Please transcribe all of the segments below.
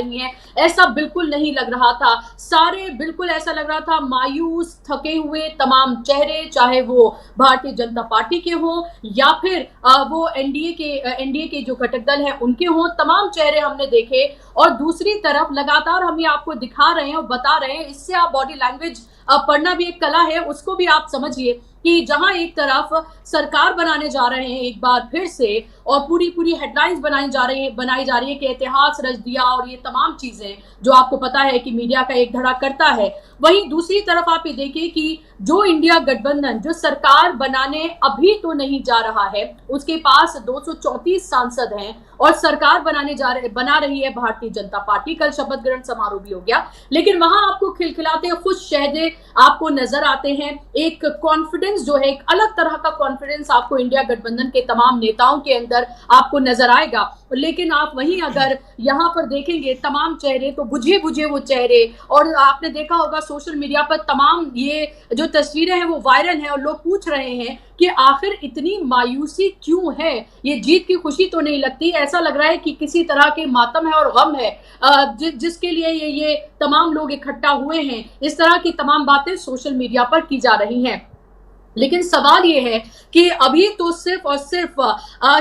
हैं, ऐसा बिल्कुल नहीं लग रहा था। सारे बिल्कुल ऐसा लग रहा था मायूस, थके हुए तमाम चेहरे, चाहे वो भारतीय जनता पार्टी के हों या फिर वो एनडीए के जो घटक दल हैं उनके हों, तमाम चेहरे हमने देखे। और दूसरी तरफ लगातार हम ये आपको दिखा रहे हैं और बता रहे हैं, इससे आप बॉडी लैंग्वेज पढ़ना भी एक कला है, उसको भी आप समझिए कि जहां एक तरफ सरकार बनाने जा रहे हैं एक बार फिर से और पूरी पूरी हेडलाइंस बनाई जा रही है कि इतिहास रच दिया और ये तमाम चीजें जो आपको पता है कि मीडिया का एक धड़ा करता है, वहीं दूसरी तरफ आप ये देखिए कि जो इंडिया गठबंधन जो सरकार बनाने अभी तो नहीं जा रहा है, उसके पास 234 सांसद हैं और सरकार बना रही है भारतीय जनता पार्टी। कल शपथ ग्रहण समारोह भी हो गया, लेकिन वहां आपको खिलखिलाते खुश चेहरे आपको नजर आते हैं। एक कॉन्फिडेंस जो है, एक अलग तरह का कॉन्फिडेंस आपको इंडिया गठबंधन के तमाम नेताओं के अंदर आपको नजर आएगा। लेकिन आप वहीं अगर यहाँ पर देखेंगे तमाम चेहरे तो बुझे बुझे वो चेहरे, और आपने देखा होगा सोशल मीडिया पर तमाम ये जो तस्वीरें हैं वो वायरल हैं और लोग पूछ रहे हैं कि आखिर इतनी मायूसी क्यों है, ये जीत की खुशी तो नहीं लगती, ऐसा लग रहा है कि किसी तरह के मातम है और गम है जिसके लिए ये तमाम लोग इकट्ठा हुए हैं। इस तरह की तमाम बातें सोशल मीडिया पर की जा रही हैं। लेकिन सवाल यह है कि अभी तो सिर्फ और सिर्फ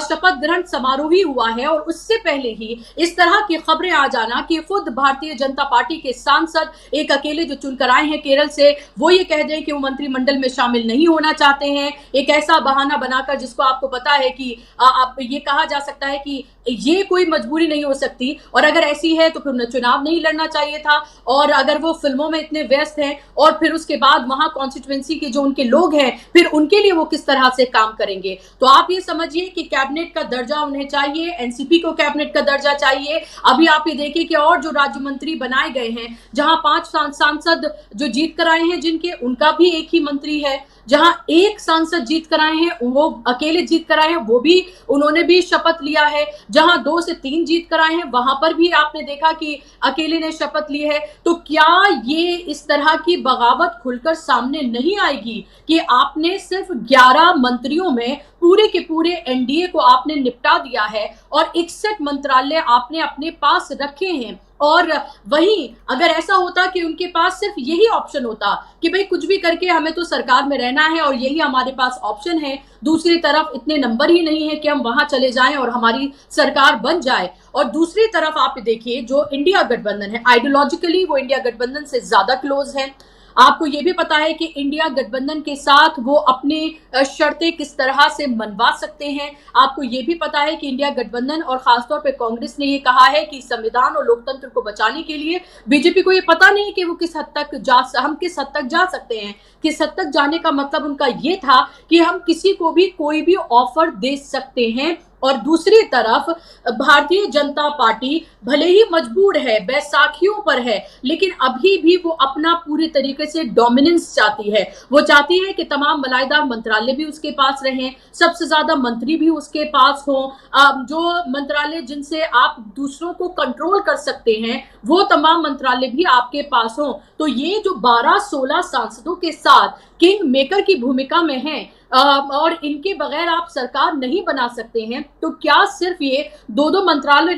शपथ ग्रहण समारोह ही हुआ है और उससे पहले ही इस तरह की खबरें आ जाना कि खुद भारतीय जनता पार्टी के सांसद एक अकेले जो चुनकर आए हैं केरल से, वो ये कह दें कि वो मंत्रिमंडल में शामिल नहीं होना चाहते हैं, एक ऐसा बहाना बनाकर जिसको आपको पता है कि आप ये कहा जा सकता है कि ये कोई मजबूरी नहीं हो सकती, और अगर ऐसी है तो फिर चुनाव नहीं लड़ना चाहिए था। और अगर वो फिल्मों में इतने व्यस्त हैं और फिर उसके बाद वहां कॉन्स्टिट्यूएंसी के जो उनके लोग हैं फिर उनके लिए वो किस तरह से काम करेंगे, तो आप ये समझिए कि कैबिनेट का दर्जा उन्हें चाहिए, एनसीपी को कैबिनेट का दर्जा चाहिए। अभी आप ये देखिए कि और जो राज्य मंत्री बनाए गए हैं, जहां 5 सांसद जो जीत कर आए हैं जिनके, उनका भी एक ही मंत्री है, जहां एक सांसद जीत कर आए हैं वो अकेले जीत कर आए हैं, वो भी उन्होंने भी शपथ लिया है, जहां 2 से 3 जीत कर आए हैं वहां पर भी आपने देखा कि अकेले ने शपथ ली है। तो क्या ये इस तरह की बगावत खुलकर सामने नहीं आएगी कि आपने सिर्फ 11 मंत्रियों में पूरे के पूरे एनडीए को आपने निपटा दिया है और 61 मंत्रालय आपने अपने पास रखे हैं। और वहीं अगर ऐसा होता कि उनके पास सिर्फ यही ऑप्शन होता कि भाई कुछ भी करके हमें तो सरकार में रहना है और यही हमारे पास ऑप्शन है, दूसरी तरफ इतने नंबर ही नहीं है कि हम वहां चले जाएं और हमारी सरकार बन जाए। और दूसरी तरफ आप देखिए जो इंडिया गठबंधन है, आइडियोलॉजिकली वो इंडिया गठबंधन से ज्यादा क्लोज है। आपको ये भी पता है कि इंडिया गठबंधन के साथ वो अपनी शर्तें किस तरह से मनवा सकते हैं। आपको ये भी पता है कि इंडिया गठबंधन और खासतौर पे कांग्रेस ने ये कहा है कि संविधान और लोकतंत्र को बचाने के लिए बीजेपी को ये पता नहीं कि वो हम किस हद तक जा सकते हैं। किस हद तक जाने का मतलब उनका ये था कि हम किसी को भी कोई भी ऑफर दे सकते हैं। और दूसरी तरफ भारतीय जनता पार्टी भले ही मजबूर है, बैसाखियों पर है, लेकिन अभी भी वो अपना पूरी तरीके से डोमिनेंस चाहती है। वो चाहती है कि तमाम मलाईदार मंत्रालय भी उसके पास रहें, सबसे ज्यादा मंत्री भी उसके पास हों, जो मंत्रालय जिनसे आप दूसरों को कंट्रोल कर सकते हैं वो तमाम मंत्रालय भी आपके पास हों। तो ये जो 12-16 सांसदों के साथ किंग मेकर की भूमिका में है और इनके बगैर आप सरकार नहीं बना सकते हैं, तो क्या सिर्फ ये 2-2 मंत्रालय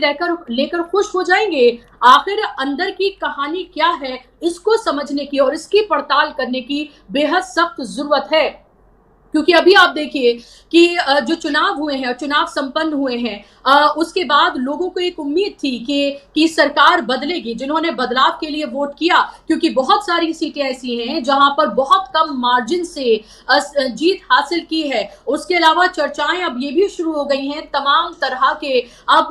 लेकर खुश हो जाएंगे? आखिर अंदर की कहानी क्या है, इसको समझने की और इसकी पड़ताल करने की बेहद सख्त जरूरत है। क्योंकि अभी आप देखिए कि जो चुनाव हुए हैं, चुनाव संपन्न हुए हैं, उसके बाद लोगों को एक उम्मीद थी कि सरकार बदलेगी, जिन्होंने बदलाव के लिए वोट किया, क्योंकि बहुत सारी सीटें ऐसी हैं जहां पर बहुत कम मार्जिन से जीत हासिल की है। उसके अलावा चर्चाएं अब ये भी शुरू हो गई हैं, तमाम तरह के अब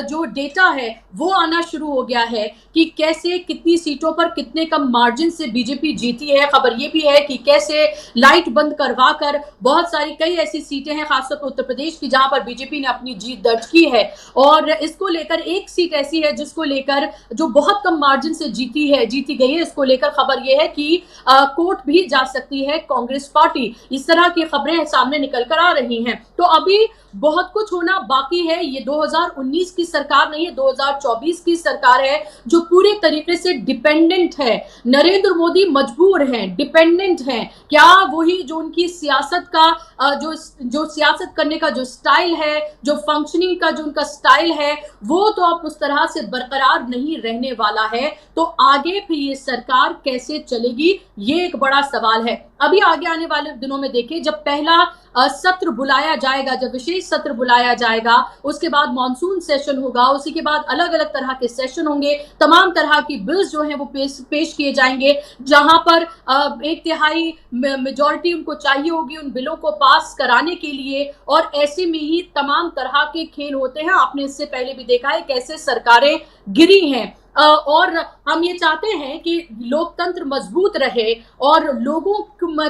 जो डेटा है वो आना शुरू हो गया है कि कैसे कितनी सीटों पर कितने कम मार्जिन से बीजेपी जीती है। खबर ये भी है कि कैसे लाइट बंद करवा कर बहुत सारी कई ऐसी सीटें हैं, खासतौर पर उत्तर प्रदेश की, जहां पर बीजेपी ने अपनी जीत दर्ज की है। और इसको लेकर एक सीट ऐसी है जिसको लेकर जो बहुत कम मार्जिन से जीती गई है, इसको लेकर खबर यह है कि कोर्ट भी जा सकती है कांग्रेस पार्टी। इस तरह की खबरें सामने निकल कर आ रही हैं। तो अभी बहुत कुछ होना बाकी है। ये 2019 की सरकार नहीं है, 2024 की सरकार है जो पूरे तरीके से डिपेंडेंट है। नरेंद्र मोदी मजबूर हैं, डिपेंडेंट हैं। क्या वही जो उनकी सियासत का जो सियासत करने का जो स्टाइल है, जो फंक्शनिंग का जो उनका स्टाइल है, वो तो अब उस तरह से बरकरार नहीं रहने वाला है। तो आगे फिर ये सरकार कैसे चलेगी, ये एक बड़ा सवाल है। अभी आगे आने वाले दिनों में देखिए, जब पहला सत्र बुलाया जाएगा, जब विशेष सत्र बुलाया जाएगा, उसके बाद मॉनसून सेशन होगा, उसी के बाद अलग अलग तरह के सेशन होंगे, तमाम तरह की बिल्स जो हैं वो पेश किए जाएंगे, जहां पर 1/3 मेजॉरिटी उनको चाहिए होगी उन बिलों को पास कराने के लिए। और ऐसे में ही तमाम तरह के खेल होते हैं। आपने इससे पहले भी देखा है कैसे सरकारें गिरी हैं। और हम ये चाहते हैं कि लोकतंत्र मजबूत रहे और लोगों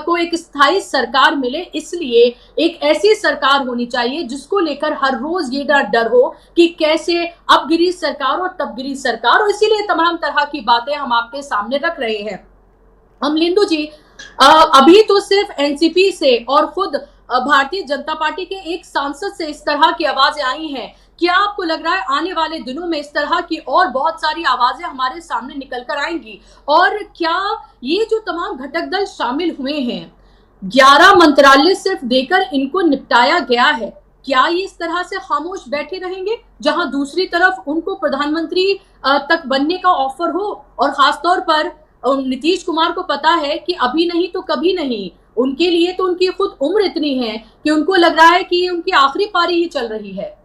को एक स्थायी सरकार मिले, इसलिए एक ऐसी सरकार होनी चाहिए जिसको लेकर हर रोज ये डर हो कि कैसे अब गिरी सरकार और तब गिरी सरकार। और इसीलिए तमाम तरह की बातें हम आपके सामने रख रहे हैं। अमलिंदु जी, अभी तो सिर्फ एनसीपी से और खुद भारतीय जनता पार्टी के एक सांसद से इस तरह की आवाजें आई हैं। क्या आपको लग रहा है आने वाले दिनों में इस तरह की और बहुत सारी आवाजें हमारे सामने निकल कर आएंगी? और क्या ये जो तमाम घटक दल शामिल हुए हैं, 11 मंत्रालय सिर्फ देकर इनको निपटाया गया है, क्या ये इस तरह से खामोश बैठे रहेंगे जहां दूसरी तरफ उनको प्रधानमंत्री तक बनने का ऑफर हो? और खासतौर पर नीतीश कुमार को पता है कि अभी नहीं तो कभी नहीं, उनके लिए तो उनकी खुद उम्र इतनी है कि उनको लग रहा है कि उनकी आखिरी पारी ही चल रही है।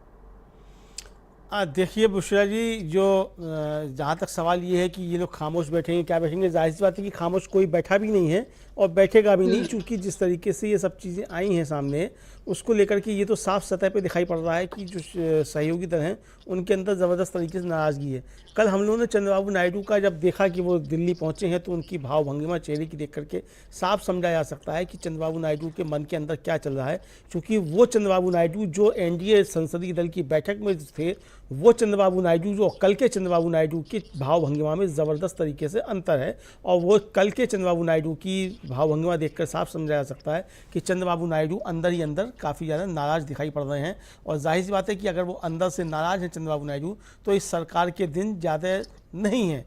देखिए बुशरा जी, जो जहाँ तक सवाल ये है कि ये लोग खामोश बैठेंगे, क्या बैठेंगे, जाहिर सी बात है कि खामोश कोई बैठा भी नहीं है और बैठेगा भी नहीं, क्योंकि जिस तरीके से ये सब चीज़ें आई हैं सामने, उसको लेकर के ये तो साफ सतह पे दिखाई पड़ रहा है कि जो सहयोगी दल हैं उनके अंदर ज़बरदस्त तरीके से नाराज़गी है। कल हम लोगों ने चंद्रबाबू नायडू का जब देखा कि वो दिल्ली पहुँचे हैं, तो उनकी भाव भंगिमा चेहरे की देख करके साफ समझा जा सकता है कि चंद्रबाबू नायडू के मन के अंदर क्या चल रहा है। क्योंकि वो चंद्रबाबू नायडू जो एनडीए संसदीय दल की बैठक में थे, वो चंद्रबाबू नायडू जो कल के चंद्रबाबू नायडू के भाव भंगिमा में ज़बरदस्त तरीके से अंतर है। और वो कल के चंद्रबाबू नायडू की भाव भंगिमा देखकर साफ समझा जा सकता है कि चंद्रबाबू नायडू अंदर ही अंदर काफ़ी ज़्यादा नाराज़ दिखाई पड़ रहे हैं। और जाहिर सी बात है कि अगर वो अंदर से नाराज़ हैं चंद्रबाबू नायडू, तो इस सरकार के दिन ज़्यादा नहीं हैं,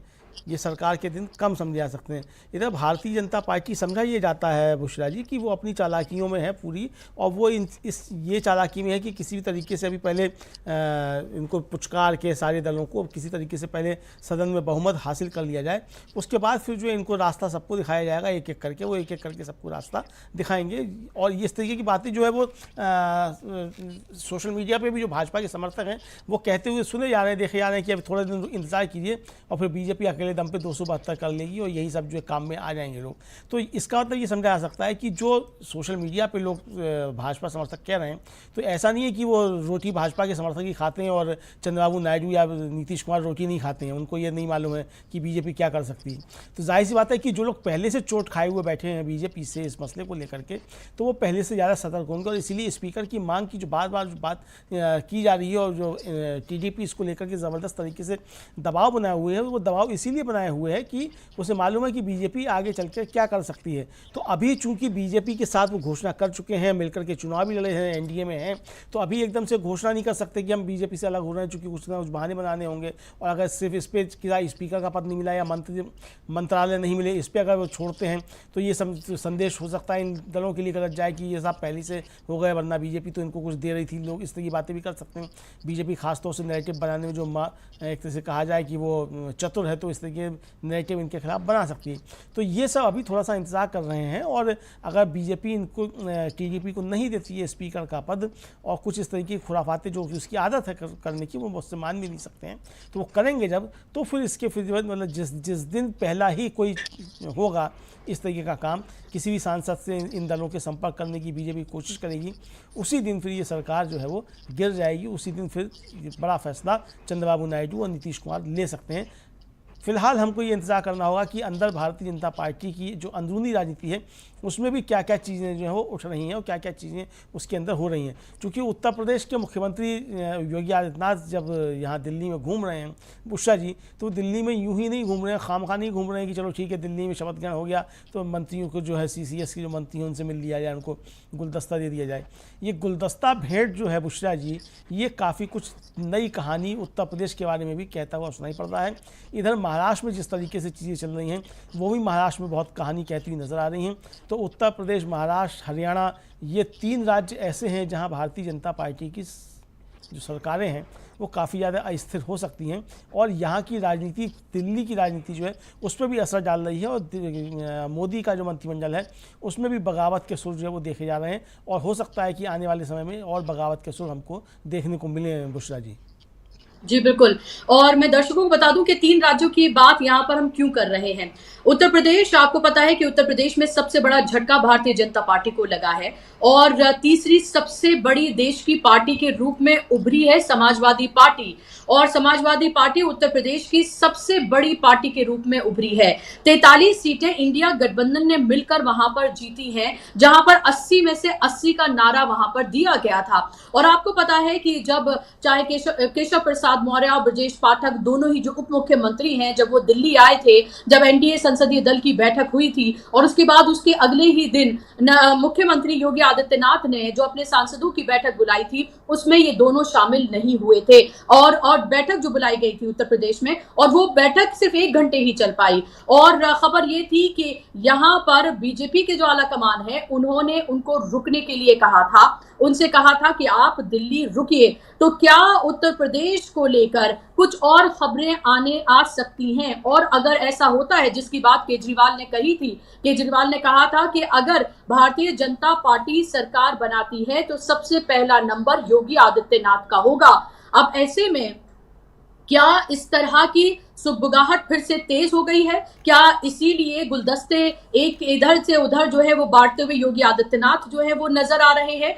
ये सरकार के दिन कम समझे जा सकते हैं। इधर भारतीय जनता पार्टी समझा ये जाता है बुशरा जी कि वो अपनी चालाकियों में है पूरी, और वो ये चालाकी में है कि किसी भी तरीके से अभी पहले इनको पुचकार के सारे दलों को किसी तरीके से पहले सदन में बहुमत हासिल कर लिया जाए, उसके बाद फिर जो इनको रास्ता सबको दिखाया जाएगा एक एक करके, वो एक एक करके सबको रास्ता दिखाएंगे। और इस तरीके की बातें जो है वो सोशल मीडिया पर भी जो भाजपा के समर्थक हैं वो कहते हुए सुने जा रहे हैं, देखे जा रहे हैं कि अभी थोड़े दिन इंतजार कीजिए और फिर बीजेपी अकेले दम पे 272 कर लेगी और यही सब जो काम में आ जाएंगे लोग। तो इसका मतलब ये समझा जा सकता है कि जो सोशल मीडिया पे लोग भाजपा समर्थक कह रहे हैं, तो ऐसा नहीं है कि वो रोटी भाजपा के समर्थक ही खाते हैं और चंद्रबाबू नायडू या नीतीश कुमार रोटी नहीं खाते हैं, उनको ये नहीं मालूम है कि बीजेपी क्या कर सकती है। तो जाहिर सी बात है कि जो लोग पहले से चोट खाए हुए बैठे हैं बीजेपी से इस मसले को लेकर के, तो वो पहले से ज़्यादा सतर्क होंगे। और इसीलिए स्पीकर की मांग की जो बार बार बात की जा रही है और जो टीडीपी इसको लेकर के ज़बरदस्त तरीके से दबाव बनाए हुए है, वो दबाव इसीलिए बनाए हुए हैं कि उसे मालूम है कि बीजेपी आगे चलकर क्या कर सकती है। तो अभी चूंकि बीजेपी के साथ वो घोषणा कर चुके हैं, मिलकर के चुनाव भी लड़े हैं, एनडीए में हैं, तो अभी एकदम से घोषणा नहीं कर सकते कि हम बीजेपी से अलग हो रहे हैं, चूंकि कुछ ना कुछ बहाने बनाने होंगे। और अगर सिर्फ इस पर स्पीकर का पद नहीं मिला या मंत्रालय नहीं मिले, इस पर अगर वो छोड़ते हैं तो ये संदेश हो सकता है इन दलों के लिए गलत जाए कि ये सब पहले से हो गए, वरना बीजेपी तो इनको कुछ दे रही थी। लोग इस तरह की बातें भी कर सकते हैं। बीजेपी खासतौर से नैरेटिव बनाने में जो एक तरह से कहा जाए कि वो चतुर है, तो इस तरह के नैरेटिव इनके खिलाफ बना सकती है। तो ये सब अभी थोड़ा सा इंतजार कर रहे हैं। और अगर बीजेपी इनको टीडीपी को नहीं देती है स्पीकर का पद और कुछ इस तरीके की खुराफातें जो उसकी आदत है करने की, वो मुझसे मान भी नहीं सकते हैं, तो वो करेंगे जब, तो फिर इसके फिर मतलब जिस दिन पहला ही कोई होगा इस तरीके का काम, किसी भी सांसद से इन दलों के संपर्क करने की बीजेपी कोशिश करेगी, उसी दिन फिर ये सरकार जो है वो गिर जाएगी। उसी दिन फिर बड़ा फैसला चंद्रबाबू नायडू और नीतीश कुमार ले सकते हैं। फिलहाल हमको ये इंतजार करना होगा कि अंदर भारतीय जनता पार्टी की जो अंदरूनी राजनीति है उसमें भी क्या क्या चीज़ें जो है वो उठ रही हैं और क्या क्या चीज़ें उसके अंदर हो रही हैं। क्योंकि उत्तर प्रदेश के मुख्यमंत्री योगी आदित्यनाथ जब यहाँ दिल्ली में घूम रहे हैं बुशरा जी, तो दिल्ली में यूं ही नहीं घूम रहे हैं, खामखा नहीं घूम रहे हैं कि चलो ठीक है दिल्ली में शपथ ग्रहण हो गया तो मंत्रियों को जो है CCS की जो मंत्री हैं उनसे मिल लिया जाए, उनको गुलदस्ता दे दिया जाए। ये गुलदस्ता भेंट जो है बुशरा जी, ये काफ़ी कुछ नई कहानी उत्तर प्रदेश के बारे में भी कहता हुआ सुनाई पड़ रहा है। इधर महाराष्ट्र में जिस तरीके से चीज़ें चल रही हैं वो भी महाराष्ट्र में बहुत कहानी कहती हुई नज़र आ रही हैं। तो उत्तर प्रदेश, महाराष्ट्र, हरियाणा, ये 3 राज्य ऐसे हैं जहां भारतीय जनता पार्टी की जो सरकारें हैं वो काफ़ी ज़्यादा अस्थिर हो सकती हैं और यहाँ की राजनीति, दिल्ली की राजनीति जो है उस पर भी असर डाल रही है। और मोदी का जो मंत्रिमंडल है उसमें भी बगावत के सुर जो है वो देखे जा रहे हैं और हो सकता है कि आने वाले समय में और बगावत के सुर हमको देखने को मिले। बुशरा जी जी बिल्कुल। और मैं दर्शकों को बता दूं कि 3 राज्यों की बात यहाँ पर हम क्यों कर रहे हैं। उत्तर प्रदेश, आपको पता है कि उत्तर प्रदेश में सबसे बड़ा झटका भारतीय जनता पार्टी को लगा है और तीसरी सबसे बड़ी देश की पार्टी के रूप में उभरी है समाजवादी पार्टी। और समाजवादी पार्टी उत्तर प्रदेश की सबसे बड़ी पार्टी के रूप में उभरी है। 43 सीटें इंडिया गठबंधन ने मिलकर वहां पर जीती हैं, जहां पर 80 में से 80 का नारा वहां पर दिया गया था। और आपको पता है कि जब चाहे केशव प्रसाद मौर्य और ब्रजेश पाठक दोनों ही जो उप मुख्यमंत्री हैं, जब वो दिल्ली आए थे, जब एनडीए संसदीय दल की बैठक हुई थी और उसके बाद उसके अगले ही दिन मुख्यमंत्री योगी आदित्यनाथ ने जो अपने सांसदों की बैठक बुलाई थी उसमें ये दोनों शामिल नहीं हुए थे। और बैठक जो बुलाई गई थी उत्तर प्रदेश में, और वो बैठक सिर्फ 1 घंटे ही चल पाई। और खबर ये थी कि यहाँ पर बीजेपी के जो आला कमान है उन्होंने उनको रुकने के लिए कहा था, उनसे कहा था कि आप दिल्ली रुकिए। तो क्या उत्तर प्रदेश को लेकर कुछ और खबरें आ सकती हैं? और अगर ऐसा होता है, जिसकी बात केजरीवाल ने कही थी, केजरीवाल ने कहा था कि अगर भारतीय जनता पार्टी सरकार बनाती है तो सबसे पहला नंबर योगी आदित्यनाथ का होगा। अब ऐसे में क्या इस तरह की सुगबुगाहट फिर से तेज हो गई है? क्या इसीलिए गुलदस्ते एक इधर से उधर जो है वो बांटते हुए योगी आदित्यनाथ जो है वो नजर आ रहे हैं?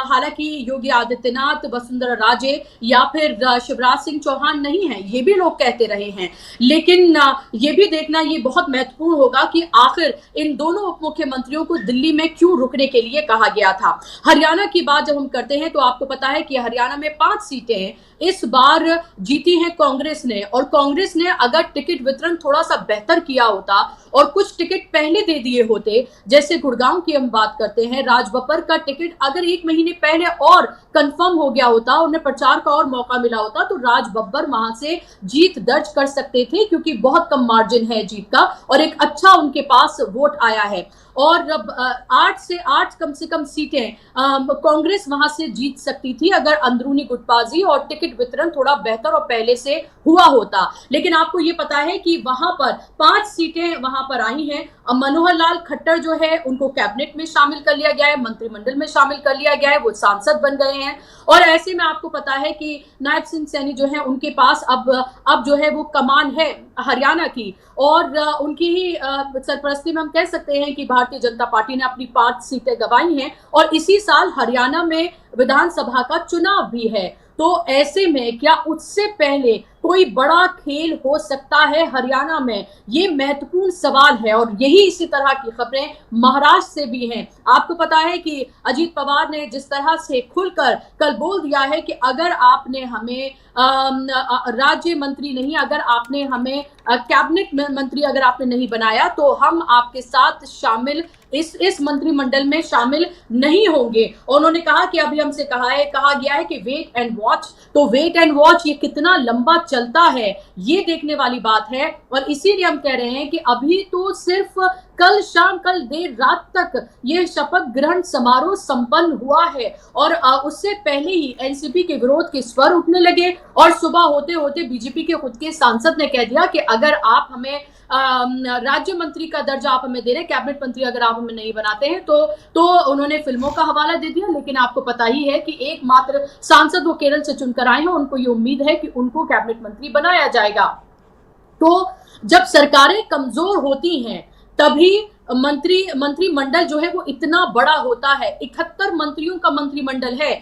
हालांकि योगी आदित्यनाथ वसुंधरा राजे या फिर शिवराज सिंह चौहान नहीं है, ये भी लोग कहते रहे हैं। लेकिन ये भी देखना ये बहुत महत्वपूर्ण होगा कि आखिर इन दोनों उप मुख्यमंत्रियों को दिल्ली में क्यों रुकने के लिए कहा गया था। हरियाणा की बात जब हम करते हैं तो आपको पता है कि हरियाणा में 5 सीटें इस बार जीती हैं कांग्रेस ने। और कांग्रेस ने अगर टिकट वितरण थोड़ा सा बेहतर किया होता और कुछ टिकट पहले दे दिए होते, जैसे गुड़गांव की हम बात करते हैं, राजबब्बर का टिकट अगर 1 महीने पहले और कंफर्म हो गया होता, उन्हें प्रचार का और मौका मिला होता तो राजबब्बर वहां से जीत दर्ज कर सकते थे, क्योंकि बहुत कम मार्जिन है जीत का और एक अच्छा उनके पास वोट आया है। और 8 से 8 कम से कम सीटें कांग्रेस वहां से जीत सकती थी अगर अंदरूनी गुटबाजी और टिकट वितरण थोड़ा बेहतर और पहले से हुआ होता। लेकिन आपको ये पता है कि वहां पर 5 सीटें वहां पर आई हैं। मनोहर लाल खट्टर जो है उनको कैबिनेट में शामिल कर लिया गया है, मंत्रिमंडल में शामिल कर लिया गया है, वो सांसद बन गए हैं। और ऐसे में आपको पता है कि नायब सिंह सैनी जो है उनके पास अब जो है वो कमान है हरियाणा की, और उनकी ही सरपरस्ती में हम कह सकते हैं कि भारतीय जनता पार्टी ने अपनी 5 सीटें गंवाई हैं और इसी साल हरियाणा में विधानसभा का चुनाव भी है। तो ऐसे में क्या उससे पहले कोई बड़ा खेल हो सकता है हरियाणा में? ये महत्वपूर्ण सवाल है। और यही इसी तरह की खबरें महाराष्ट्र से भी हैं। आपको पता है कि अजीत पवार ने जिस तरह से खुलकर कल बोल दिया है कि अगर आपने हमें राज्य मंत्री नहीं, अगर आपने हमें कैबिनेट मंत्री अगर आपने नहीं बनाया तो हम आपके साथ शामिल इस मंत्रिमंडल में शामिल नहीं होंगे। और उन्होंने कहा कि अभी हमसे कहा गया है कि वेट एंड वॉच। तो वेट एंड वॉच ये कितना लंबा चलता है ये देखने वाली बात है। और इसीलिए हम कह रहे हैं कि अभी तो सिर्फ कल शाम, कल देर रात तक ये शपथ ग्रहण समारोह संपन्न हुआ है और उससे पहले ही एनसीपी के विरोध के स्वर उठने लगे और सुबह होते होते बीजेपी के खुद के सांसद ने कह दिया कि अगर आप हमें राज्य मंत्री का दर्जा आप हमें दे रहे, कैबिनेट मंत्री अगर आप हमें नहीं बनाते हैं तो उन्होंने फिल्मों का हवाला दे दिया। लेकिन आपको पता ही है कि एकमात्र सांसद वो केरल से चुनकर आए हैं, उनको ये उम्मीद है कि उनको कैबिनेट मंत्री बनाया जाएगा। तो जब सरकारें कमजोर होती हैं तभी मंत्रिमंडल जो है वो इतना बड़ा होता है, 71 मंत्रियों का मंत्रिमंडल है।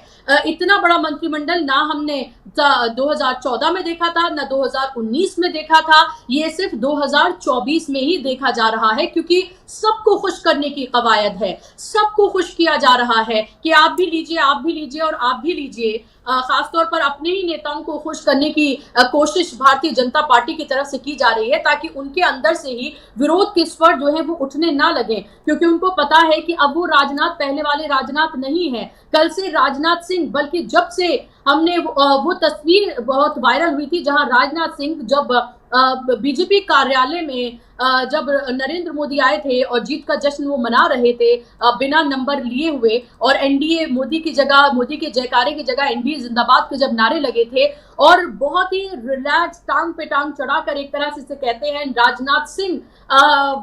इतना बड़ा मंत्रिमंडल ना हमने 2014 में देखा था, ना 2019 में देखा था, ये सिर्फ 2024 में ही देखा जा रहा है, क्योंकि सबको खुश करने की कवायद है, सबको खुश किया जा रहा है कि आप भी लीजिए, आप भी लीजिए और आप भी लीजिए। खासतौर पर अपने ही नेताओं को खुश करने की कोशिश भारतीय जनता पार्टी की तरफ से की जा रही है, ताकि उनके अंदर से ही विरोध के स्वर जो है वो उठने ना लगे, क्योंकि उनको पता है कि अब वो राजनाथ पहले वाले राजनाथ नहीं है। कल से राजनाथ सिंह, बल्कि जब से हमने वो तस्वीर बहुत वायरल हुई थी जहां राजनाथ सिंह जब बीजेपी कार्यालय में जब नरेंद्र मोदी आए थे और जीत का जश्न वो मना रहे थे बिना नंबर लिए हुए, और एनडीए मोदी की जगह, मोदी के जयकारे की जगह एनडीए जिंदाबाद के जब नारे लगे थे, और बहुत ही रिलैक्स टांग पे टांग चढ़ाकर एक तरह से इसे कहते हैं राजनाथ सिंह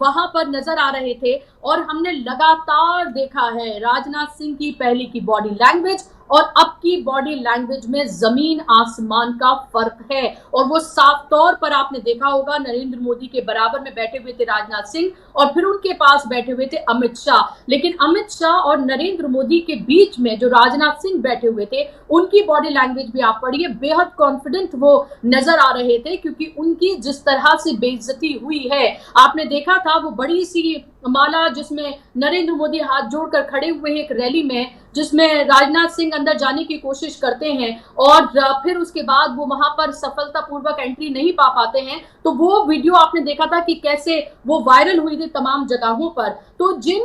वहां पर नजर आ रहे थे। और हमने लगातार देखा है राजनाथ सिंह की पहले की बॉडी लैंग्वेज और अब की बॉडी लैंग्वेज में जमीन आसमान का फर्क है। और वो साफ तौर पर आपने देखा होगा, नरेंद्र मोदी के बराबर में बैठे हुए थे राजनाथ सिंह और फिर उनके पास बैठे हुए थे अमित शाह, लेकिन अमित शाह और नरेंद्र मोदी के बीच में जो राजनाथ सिंह बैठे हुए थे, उनकी बॉडी लैंग्वेज भी आप पढ़िए, बेहद कॉन्फिडेंट वो नजर आ रहे थे, क्योंकि उनकी जिस तरह से बेइज्जती हुई है, आपने देखा था वो बड़ी सी माला जिसमें नरेंद्र मोदी हाथ जोड़कर खड़े हुए हैं एक रैली में, जिसमें राजनाथ सिंह अंदर जाने की कोशिश करते हैं और फिर उसके बाद वो वहां पर सफलतापूर्वक एंट्री नहीं पा पाते हैं। तो वो वीडियो आपने देखा था कि कैसे वो वायरल हुई थी तमाम जगहों पर। तो जिन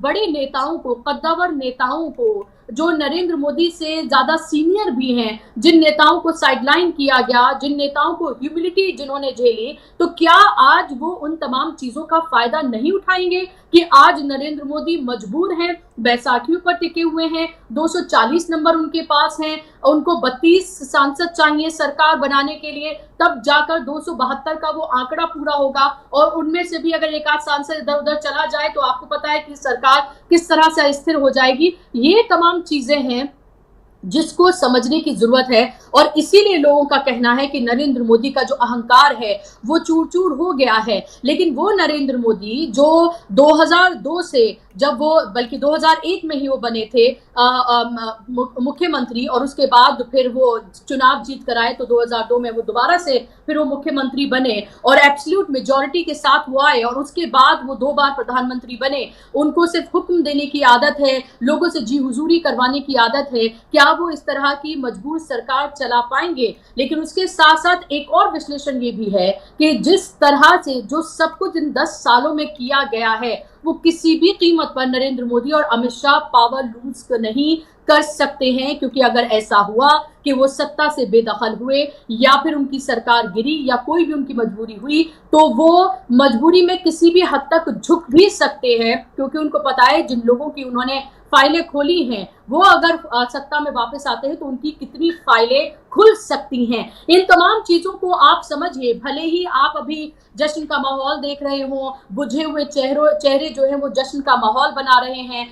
बड़े नेताओं को, कद्दावर नेताओं को, जो नरेंद्र मोदी से ज्यादा सीनियर भी हैं, जिन नेताओं को साइडलाइन किया गया, जिन नेताओं को ह्यूमिलिटी जिन्होंने झेली, तो क्या आज वो उन तमाम चीजों का फायदा नहीं उठाएंगे कि आज नरेंद्र मोदी मजबूर हैं, बैसाखियों पर टिके हुए हैं, 240 नंबर उनके पास हैं, उनको 32 सांसद चाहिए सरकार बनाने के लिए, तब जाकर 272 का वो आंकड़ा पूरा होगा। और उनमें से भी अगर एक आध सांसद इधर उधर चला जाए तो आपको पता है कि सरकार किस तरह से अस्थिर हो जाएगी। ये तमाम चीजें हैं जिसको समझने की जरूरत है, और इसीलिए लोगों का कहना है कि नरेंद्र मोदी का जो अहंकार है वो चूर चूर हो गया है। लेकिन वो नरेंद्र मोदी जो 2002 से, जब वो, बल्कि 2001 में ही वो बने थे मुख्यमंत्री, और उसके बाद फिर वो चुनाव जीत कर आए, तो 2002 में वो दोबारा से फिर वो मुख्यमंत्री बने और एब्सोल्यूट मेजॉरिटी के साथ वो आए, और उसके बाद वो 2 बार प्रधानमंत्री बने। उनको सिर्फ हुक्म देने की आदत है, लोगों से जी हुजूरी करवाने की आदत है। क्या वो इस तरह की मजबूर सरकार चला पाएंगे? लेकिन उसके साथ साथ एक और विश्लेषण ये भी है कि जिस तरह से जो सब कुछ इन 10 सालों में किया गया है, वो किसी भी कीमत पर नरेंद्र मोदी और अमित शाह पावर लूज नहीं कर सकते हैं, क्योंकि अगर ऐसा हुआ कि वो सत्ता से बेदखल हुए या फिर उनकी सरकार गिरी या कोई भी उनकी मजबूरी हुई, तो वो मजबूरी में किसी भी हद तक झुक भी सकते हैं, क्योंकि उनको पता है जिन लोगों की उन्होंने फाइलें खोली हैं वो अगर सत्ता में वापस आते हैं तो उनकी कितनी फाइलें खुल सकती हैं। इन तमाम चीजों को आप समझिए। भले ही आप अभी जश्न का माहौल देख रहे हो, बुझे हुए चेहरे जो है वो जश्न का माहौल बना रहे हैं,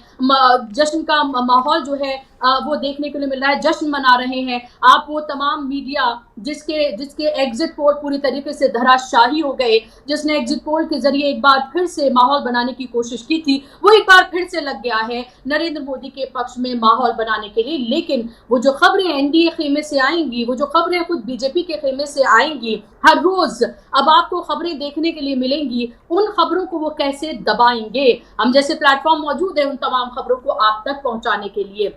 जश्न का माहौल जो है वो देखने के लिए मिल रहा है, जश्न मना रहे हैं। आप वो तमाम मीडिया जिसके एग्जिट पोल पूरी तरीके से धराशाही हो गए, जिसने एग्जिट पोल के जरिए एक बार फिर से माहौल बनाने की कोशिश की थी, वो एक बार फिर से लग गया है नरेंद्र मोदी के पक्ष में माहौल बनाने के लिए। लेकिन वो जो खबरें एनडीए खेमे से आएंगी, वो जो खबरें खुद बीजेपी के खेमे से आएंगी, हर रोज अब आपको खबरें देखने के लिए मिलेंगी, उन खबरों को वो कैसे दबाएंगे? हम जैसे प्लेटफॉर्म मौजूद है उन तमाम खबरों को आप तक पहुंचाने के लिए।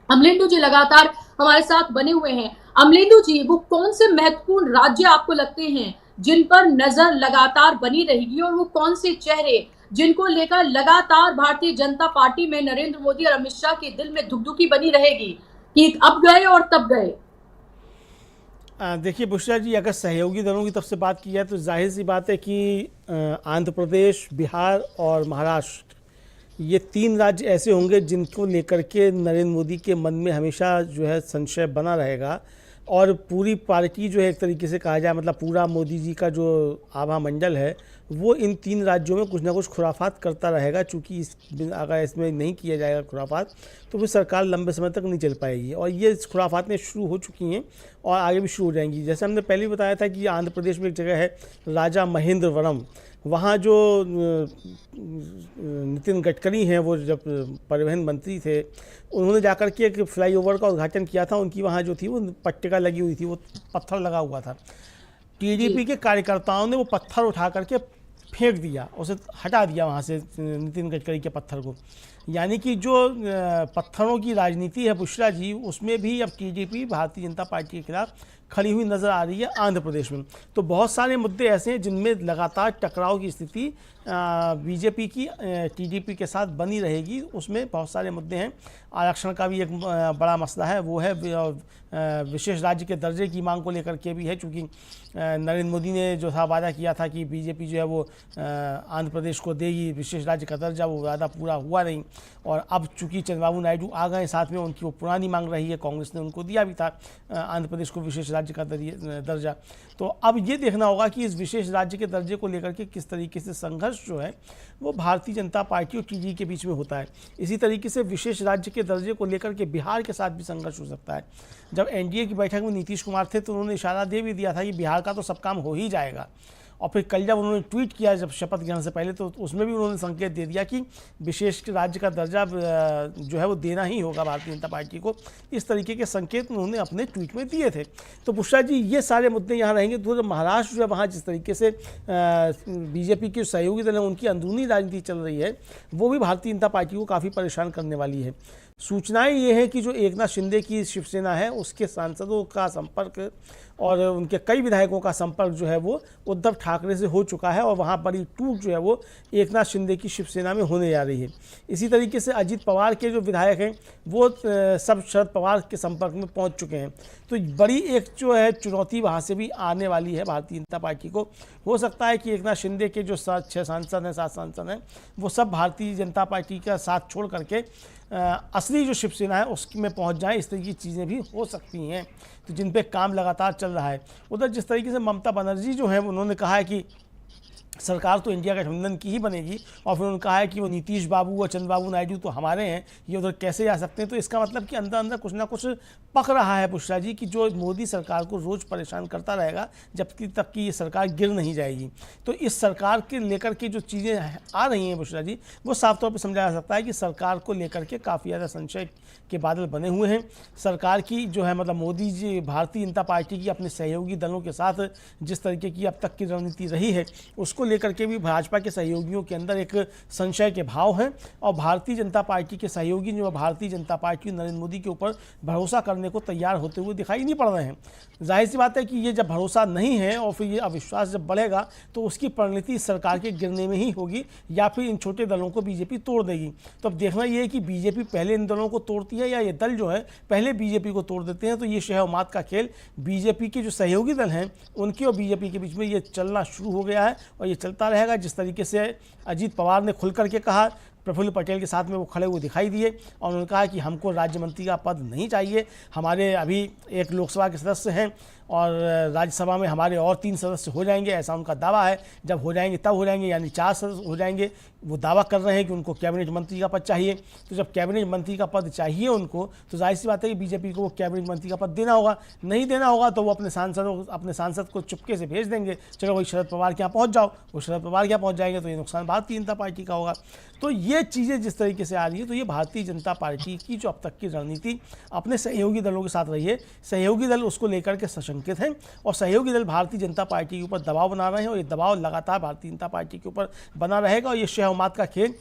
अमलेंदु जी लगातार हमारे साथ बने हुए हैं। अमलेंदु जी, वो कौन से महत्वपूर्ण राज्य आपको लगते हैं जिन पर नजर लगातार बनी रहेगी, और वो कौन से चेहरे जिनको लेकर लगातार भारतीय जनता पार्टी में नरेंद्र मोदी और अमित शाह के दिल में धुकधुकी बनी रहेगी कि अब गए और तब गए? देखिए बुशरा जी, अगर सहयोगी दलों की तरफ से बात की जाए तो जाहिर सी बात है कि आंध्र प्रदेश, बिहार और महाराष्ट्र, ये 3 राज्य ऐसे होंगे जिनको लेकर के नरेंद्र मोदी के मन में हमेशा जो है संशय बना रहेगा, और पूरी पार्टी जो है एक तरीके से कहा जाए, मतलब पूरा मोदी जी का जो आभा मंडल है वो इन 3 राज्यों में कुछ ना कुछ खुराफात करता रहेगा। चूँकि अगर इसमें नहीं किया जाएगा खुराफात तो फिर सरकार लंबे समय तक नहीं चल पाएगी, और ये खुराफातें शुरू हो चुकी हैं और आगे भी शुरू हो जाएंगी। जैसे हमने पहले बताया था कि आंध्र प्रदेश में एक जगह है राजा महेंद्रवरम, वहाँ जो नितिन गडकरी हैं, वो जब परिवहन मंत्री थे, उन्होंने जाकर के एक फ्लाईओवर का उद्घाटन किया था। उनकी वहाँ जो थी वो पट्टिका लगी हुई थी, वो पत्थर लगा हुआ था। टीडीपी के कार्यकर्ताओं ने वो पत्थर उठा करके फेंक दिया, उसे हटा दिया वहाँ से, नितिन गडकरी के पत्थर को। यानी कि जो पत्थरों की राजनीति है बुशरा जी, उसमें भी अब टीडीपी भारतीय जनता पार्टी के खिलाफ खड़ी हुई नज़र आ रही है आंध्र प्रदेश में। तो बहुत सारे मुद्दे ऐसे हैं जिनमें लगातार टकराव की स्थिति बीजेपी की टीडीपी के साथ बनी रहेगी। उसमें बहुत सारे मुद्दे हैं। आरक्षण का भी एक बड़ा मसला है, वो है विशेष राज्य के दर्जे की मांग को लेकर के भी है, चूँकि नरेंद्र मोदी ने जो था वादा किया था कि बीजेपी जो है वो आंध्र प्रदेश को देगी विशेष राज्य का दर्जा, वो वादा पूरा हुआ नहीं। और अब चूँकि चंद्रबाबू नायडू आ गए साथ में, उनकी वो पुरानी मांग रही है, कांग्रेस ने उनको दिया भी था आंध्र प्रदेश को विशेष राज्य का दर्जा। तो अब ये देखना होगा कि इस विशेष राज्य के दर्जे को लेकर के किस तरीके से संघर्ष जो है वो भारतीय जनता पार्टी और टीडी के बीच में होता है। इसी तरीके से विशेष राज्य के दर्जे को लेकर के बिहार के साथ भी संघर्ष हो सकता है। जब एनडीए की बैठक में नीतीश कुमार थे तो उन्होंने इशारा दे भी दिया था कि बिहार का तो सब काम हो ही जाएगा। और फिर कल जब उन्होंने ट्वीट किया जब शपथ ग्रहण से पहले, तो उसमें भी उन्होंने संकेत दे दिया कि विशेष राज्य का दर्जा जो है वो देना ही होगा भारतीय जनता पार्टी को। इस तरीके के संकेत उन्होंने अपने ट्वीट में दिए थे। तो बुशरा जी, ये सारे मुद्दे यहाँ रहेंगे। तो महाराष्ट्र जो है, वहाँ जिस तरीके से बीजेपी के सहयोगी दल हैं, उनकी अंदरूनी राजनीति चल रही है, वो भी भारतीय जनता पार्टी को काफ़ी परेशान करने वाली है। सूचनाएं ये हैं कि जो एकनाथ शिंदे की शिवसेना है, उसके सांसदों का संपर्क और उनके कई विधायकों का संपर्क जो है वो उद्धव ठाकरे से हो चुका है, और वहाँ बड़ी टूट जो है वो एकनाथ शिंदे की शिवसेना में होने जा रही है। इसी तरीके से अजित पवार के जो विधायक हैं वो सब शरद पवार के संपर्क में पहुँच चुके हैं। तो बड़ी एक जो है चुनौती वहाँ से भी आने वाली है भारतीय जनता पार्टी को। हो सकता है कि एकनाथ शिंदे के जो 6 सांसद हैं, 7 सांसद हैं, वो सब भारतीय जनता पार्टी का साथ छोड़ करके असली जो शिवसेना है उसमें पहुंच जाए। इस तरह की चीज़ें भी हो सकती हैं, तो जिन पे काम लगातार चल रहा है। उधर जिस तरीके से ममता बनर्जी जो है, उन्होंने कहा है कि सरकार तो इंडिया गठबंधन की ही बनेगी, और फिर उन्होंने कहा है कि वो नीतीश बाबू और चंद्रबाबू नायडू तो हमारे हैं, ये उधर कैसे जा सकते हैं। तो इसका मतलब कि अंदर अंदर कुछ ना कुछ पक रहा है बुशरा जी, कि जो मोदी सरकार को रोज़ परेशान करता रहेगा जबकि तक कि ये सरकार गिर नहीं जाएगी। तो इस सरकार के लेकर के जो चीज़ें आ रही हैं बुशरा जी, वो साफ तौर पर समझा जा सकता है कि सरकार को लेकर के काफ़ी ज़्यादा संशय के बादल बने हुए हैं। सरकार की जो है, मतलब मोदी जी, भारतीय जनता पार्टी की अपने सहयोगी दलों के साथ जिस तरीके की अब तक की रणनीति रही है, उसको लेकर के भी भाजपा के सहयोगियों के अंदर एक संशय के भाव हैं। और भारतीय जनता पार्टी के सहयोगी जो भारतीय जनता पार्टी नरेंद्र मोदी के ऊपर भरोसा करने को तैयार होते हुए दिखाई नहीं पड़ रहे हैं। जाहिर सी बात है कि ये जब भरोसा नहीं है और फिर ये अविश्वास जब बढ़ेगा, तो उसकी परिणति सरकार के गिरने में ही होगी, या फिर इन छोटे दलों को बीजेपी तोड़ देगी। तो अब देखना ये है कि बीजेपी पहले इन दलों को तोड़ती है या ये दल जो है पहले बीजेपी को तोड़ देते हैं। तो ये शह मात का खेल बीजेपी के जो सहयोगी दल हैं उनके और बीजेपी के बीच में ये चलना शुरू हो गया है, और ये चलता रहेगा। जिस तरीके से अजीत पवार ने खुल करके कहा, प्रफुल्ल पटेल के साथ में वो खड़े हुए दिखाई दिए, और उन्होंने कहा कि हमको राज्य मंत्री का पद नहीं चाहिए, हमारे अभी एक लोकसभा के सदस्य हैं और राज्यसभा में हमारे और 3 सदस्य हो जाएंगे, ऐसा उनका दावा है। जब हो जाएंगे तब हो जाएंगे, यानी 4 सदस्य हो जाएंगे। वो दावा कर रहे हैं कि उनको कैबिनेट मंत्री का पद चाहिए। तो जब कैबिनेट मंत्री का पद चाहिए उनको, तो जाहिर सी बात है कि बीजेपी को वो कैबिनेट मंत्री का पद देना होगा। नहीं देना होगा तो वो अपने सांसद को चुपके से भेज देंगे, चलो वही शरद पवार के यहाँ पहुँच जाओ। वो शरद पवार के यहाँ पहुँच जाएंगे तो ये नुकसान भारतीय जनता पार्टी का होगा। तो ये चीज़ें जिस तरीके से आ रही है, तो ये भारतीय जनता पार्टी की जो अब तक की रणनीति अपने सहयोगी दलों के साथ रही है, सहयोगी दल उसको लेकर के सशंकित हैं, और सहयोगी दल भारतीय जनता पार्टी के ऊपर दबाव बना रहे हैं, और ये दबाव लगातार भारतीय जनता पार्टी के ऊपर बना रहेगा। और ये शह-ओ-मात का खेल,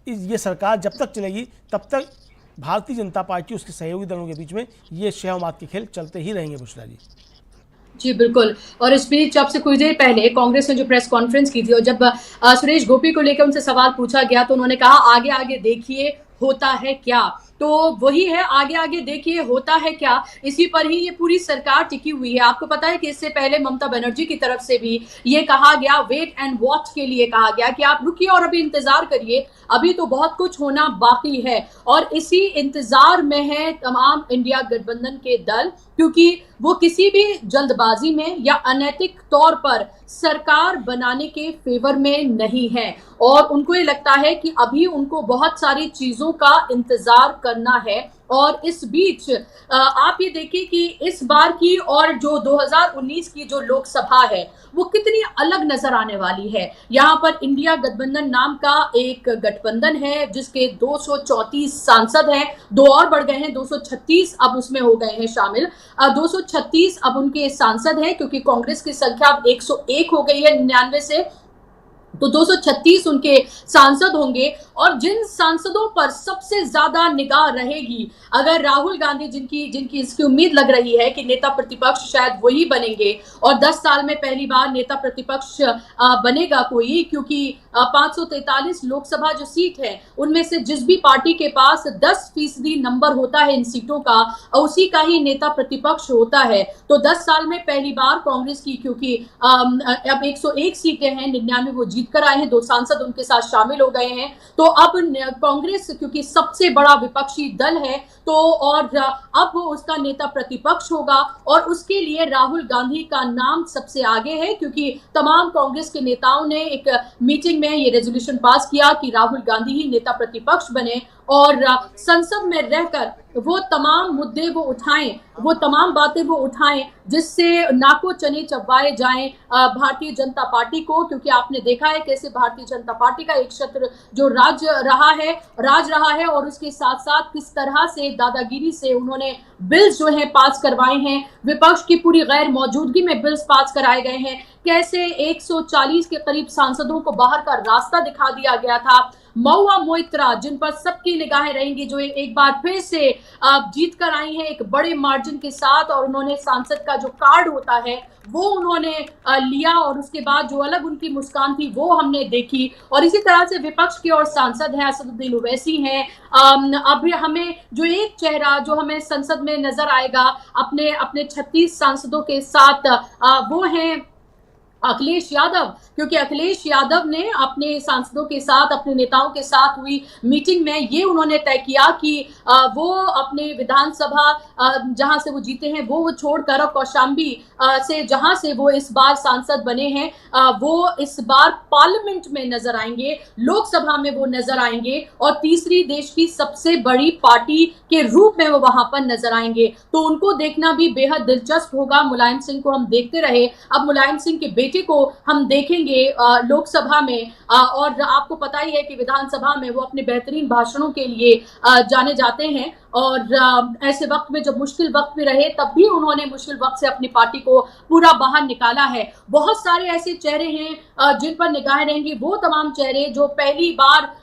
ये सरकार जब तक चलेगी तब तक भारतीय जनता पार्टी उसके सहयोगी दलों के बीच में ये शह-ओ-मात के खेल चलते ही रहेंगे बुशरा जी। जी बिल्कुल। और इस बीच अब से कुछ देर पहले कांग्रेस ने जो प्रेस कॉन्फ्रेंस की थी, और जब सुरेश गोपी को लेकर उनसे सवाल पूछा गया तो उन्होंने कहा आगे आगे देखिए होता है क्या। तो वही है, आगे आगे देखिए होता है क्या, इसी पर ही ये पूरी सरकार टिकी हुई है। आपको पता है कि इससे पहले ममता बनर्जी की तरफ से भी ये कहा गया, वेट एंड वॉच के लिए कहा गया कि आप रुकिए और अभी इंतजार करिए, अभी तो बहुत कुछ होना बाकी है। और इसी इंतजार में है तमाम इंडिया गठबंधन के दल, क्योंकि वो किसी भी जल्दबाजी में या अनैतिक तौर पर सरकार बनाने के फेवर में नहीं है, और उनको ये लगता है कि अभी उनको बहुत सारी चीजों का इंतजार करना है, और इस बीच आप ये देखिए कि इस बार की और जो 2019 की जो लोकसभा है वो कितनी अलग नजर आने वाली है। यहाँ पर इंडिया गठबंधन नाम का एक गठबंधन है जिसके 234 सांसद हैं, 2 और बढ़ गए हैं, 236 अब उसमें हो गए हैं शामिल। 236 अब उनके सांसद हैं क्योंकि कांग्रेस की संख्या अब 101 हो गई है 99 से, तो 236 उनके सांसद होंगे। और जिन सांसदों पर सबसे ज्यादा निगाह रहेगी, अगर राहुल गांधी जिनकी जिनकी इसकी उम्मीद लग रही है कि नेता प्रतिपक्ष शायद वही बनेंगे और 10 साल में पहली बार नेता प्रतिपक्ष बनेगा कोई, क्योंकि 543 लोकसभा जो सीट है उनमें से जिस भी पार्टी के पास 10% नंबर होता है इन सीटों का, उसी का ही नेता प्रतिपक्ष होता है। तो 10 साल में पहली बार कांग्रेस की, क्योंकि अब 101 सीटें हैं, 99 वो जीत कर आए हैं, 2 सांसद उनके साथ शामिल हो गए हैं, तो अब कांग्रेस क्योंकि सबसे बड़ा विपक्षी दल है तो और अब उसका नेता प्रतिपक्ष होगा और उसके लिए राहुल गांधी का नाम सबसे आगे है, क्योंकि तमाम कांग्रेस के नेताओं ने एक मीटिंग में ये रेजोल्यूशन पास किया कि राहुल गांधी ही नेता प्रतिपक्ष बने और संसद में रहकर वो तमाम मुद्दे वो उठाएं, वो तमाम बातें वो उठाएं जिससे नाको चने चबाए जाएं भारतीय जनता पार्टी को, क्योंकि आपने देखा है कैसे भारतीय जनता पार्टी का एक क्षेत्र जो राज रहा है और उसके साथ साथ किस तरह से दादागिरी से उन्होंने बिल्स जो हैं पास करवाए हैं, विपक्ष की पूरी गैर मौजूदगी में बिल्स पास कराए गए हैं, कैसे 140 के करीब सांसदों को बाहर का रास्ता दिखा दिया गया था। महुआ मोइत्रा जिन पर सबकी निगाहें रहेंगी, जो एक बार फिर से जीत कर आई हैं एक बड़े मार्जिन के साथ, और उन्होंने सांसद का जो कार्ड होता है वो उन्होंने लिया और उसके बाद जो अलग उनकी मुस्कान थी वो हमने देखी। और इसी तरह से विपक्ष के और सांसद हैं, असदुद्दीन ओवैसी हैं। अब हमें जो एक चेहरा जो हमें संसद में नजर आएगा अपने 36 सांसदों के साथ, वो हैं अखिलेश यादव, क्योंकि अखिलेश यादव ने अपने सांसदों के साथ, अपने नेताओं के साथ हुई मीटिंग में ये उन्होंने तय किया कि वो अपने विधानसभा जहां से वो जीते हैं वो छोड़कर कौशाम्बी से जहां से वो इस बार सांसद बने हैं, वो इस बार पार्लियामेंट में नजर आएंगे, लोकसभा में वो नजर आएंगे और तीसरी देश की सबसे बड़ी पार्टी के रूप में वो वहां पर नजर आएंगे। तो उनको देखना भी बेहद दिलचस्प होगा। मुलायम सिंह को हम देखते रहे, अब मुलायम सिंह के बेटे को हम देखेंगे लोकसभा में, और आपको पता ही है कि विधानसभा में वो अपने बेहतरीन भाषणों के लिए जाने जाते हैं और ऐसे वक्त में जब मुश्किल वक्त में रहे तब भी उन्होंने मुश्किल वक्त से अपनी पार्टी को पूरा बाहर निकाला है। बहुत सारे ऐसे चेहरे हैं जिन पर निगाहें रहेंगी, वो तमाम चेहरे जो पहली बार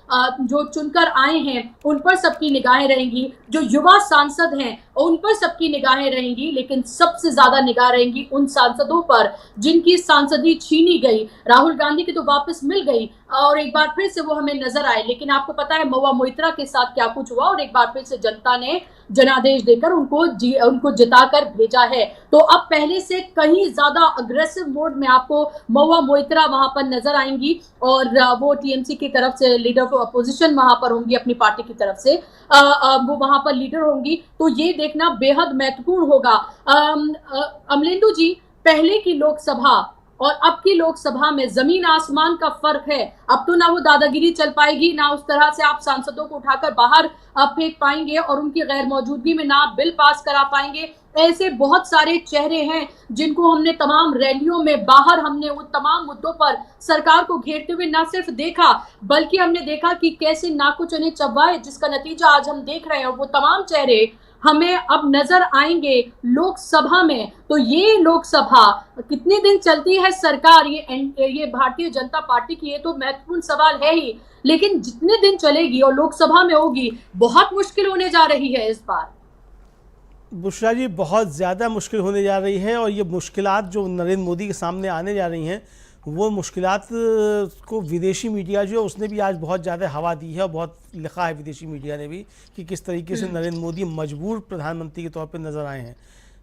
जो चुनकर आए हैं उन पर सबकी निगाहें रहेंगी, जो युवा सांसद हैं उन पर सबकी निगाहें रहेंगी, लेकिन सबसे ज्यादा निगाह रहेंगी उन सांसदों पर जिनकी सांसदी छीनी गई। राहुल गांधी की तो वापस मिल गई और एक बार फिर से वो हमें नजर आए, लेकिन आपको पता है महुआ मोइत्रा के साथ क्या कुछ हुआ और एक बार फिर से जनता ने जनादेश देकर उनको जिताकर भेजा है। तो अब पहले से कहीं ज्यादा अग्रेसिव मोड में आपको महुआ मोइत्रा वहां पर नजर आएंगी और वो टीएमसी की तरफ से लीडर ऑफ अपोजिशन वहां पर होंगी, अपनी पार्टी की तरफ से वो वहां पर लीडर होंगी। तो ये देखना बेहद महत्वपूर्ण होगा। अमलेंदु जी, पहले की लोकसभा और अब की लोकसभा में जमीन आसमान का फर्क है। अब तो ना वो दादागिरी चल पाएगी, ना उस तरह से आप सांसदों को उठाकर बाहर फेंक पाएंगे और उनकी गैर मौजूदगी में ना आप बिल पास करा पाएंगे। ऐसे बहुत सारे चेहरे हैं जिनको हमने तमाम रैलियों में बाहर हमने उन तमाम मुद्दों पर सरकार को घेरते हुए ना सिर्फ देखा बल्कि हमने देखा कि कैसे नाको चने चबाए, जिसका नतीजा आज हम देख रहे हैं। और वो तमाम चेहरे हमें अब नजर आएंगे लोकसभा में। तो ये लोकसभा कितने दिन चलती है सरकार, ये भारतीय जनता पार्टी की, ये तो महत्वपूर्ण सवाल है ही, लेकिन जितने दिन चलेगी और लोकसभा में होगी बहुत मुश्किल होने जा रही है इस बार। बुशरा जी, बहुत ज़्यादा मुश्किल होने जा रही है और ये मुश्किलात जो नरेंद्र मोदी के सामने आने जा रही हैं वो मुश्किलात को विदेशी मीडिया जो है उसने भी आज बहुत ज़्यादा हवा दी है और बहुत लिखा है विदेशी मीडिया ने भी कि किस तरीके से नरेंद्र मोदी मजबूर प्रधानमंत्री के तौर पर नज़र आए हैं।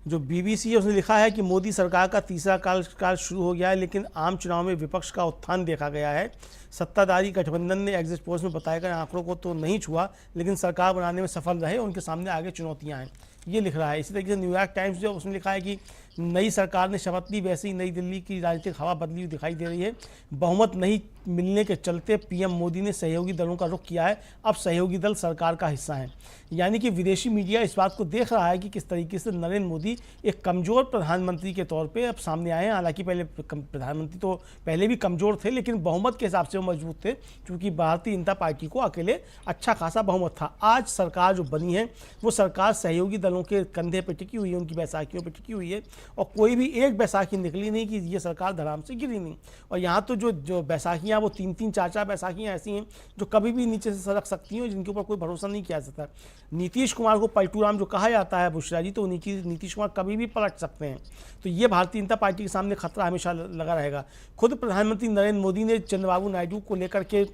जो बीबीसी है उसने लिखा है कि मोदी सरकार का तीसरा काल शुरू हो गया है, लेकिन आम चुनाव में विपक्ष का उत्थान देखा गया है। सत्ताधारी गठबंधन ने एग्जिट पोल्स में बताए गए आंकड़ों को तो नहीं छुआ, लेकिन सरकार बनाने में सफल रहे, उनके सामने आगे चुनौतियां हैं। ये लिख रहा है। इसी तरीके से न्यूयॉर्क टाइम्स जो उसने लिखा है कि नई सरकार ने शपथ ली, वैसे ही नई दिल्ली की राजनीतिक हवा बदली हुई दिखाई दे रही है। बहुमत नहीं मिलने के चलते पीएम मोदी ने सहयोगी दलों का रुख किया है, अब सहयोगी दल सरकार का हिस्सा हैं। यानी कि विदेशी मीडिया इस बात को देख रहा है कि किस तरीके से नरेंद्र मोदी एक कमज़ोर प्रधानमंत्री के तौर पे अब सामने आए हैं। हालांकि पहले प्रधानमंत्री तो पहले भी कमज़ोर थे, लेकिन बहुमत के हिसाब से वो मजबूत थे, क्योंकि भारतीय जनता पार्टी को अकेले अच्छा खासा बहुमत था। आज सरकार जो बनी है वो सरकार सहयोगी दलों के कंधे पर टिकी हुई है, उनकी बैसाखियों पर टिकी हुई है, और कोई भी एक बैसाखी निकली नहीं कि ये सरकार धड़ाम से गिरी नहीं। और यहाँ तो जो बैसाखियाँ वो 3-3, 4-4 बैसाखियाँ ऐसी हैं जो कभी भी नीचे से सरक सकती हैं, जिनके ऊपर कोई भरोसा नहीं किया जाता। नीतीश कुमार को पलटूराम जो कहा जाता है बुशरा जी, तो नीतीश कुमार कभी भी पलट सकते हैं। तो ये भारतीय जनता पार्टी के सामने खतरा हमेशा लगा रहेगा। खुद प्रधानमंत्री नरेंद्र मोदी ने चंद्रबाबू नायडू को लेकर के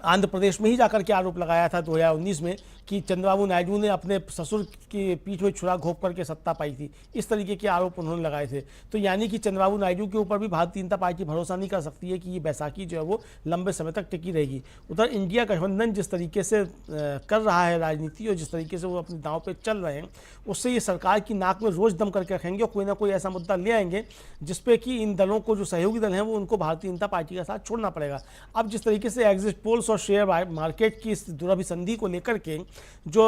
आंध्र प्रदेश में ही जाकर के आरोप लगाया था 2019 में कि चंद्रबाबू नायडू ने अपने ससुर की पीठ में छुरा घोंप करके सत्ता पाई थी। इस तरीके के आरोप उन्होंने लगाए थे। तो यानी कि चंद्रबाबू नायडू के ऊपर भी भारतीय जनता पार्टी भरोसा नहीं कर सकती है कि ये बैसाखी जो है वो लंबे समय तक टिकी रहेगी। उधर इंडिया गठबंधन जिस तरीके से कर रहा है राजनीति, और जिस तरीके से वो अपने दांव पे चल रहे हैं, उससे ये सरकार की नाक में रोज दम करके रखेंगे और कोई ना कोई ऐसा मुद्दा ले आएंगे जिसपे कि इन दलों को, जो सहयोगी दल हैं, वो उनको भारतीय जनता पार्टी का साथ छोड़ना पड़ेगा। अब जिस तरीके से एग्जिट पोल्स और शेयर मार्केट की इस दुराभिसंधि को लेकर के जो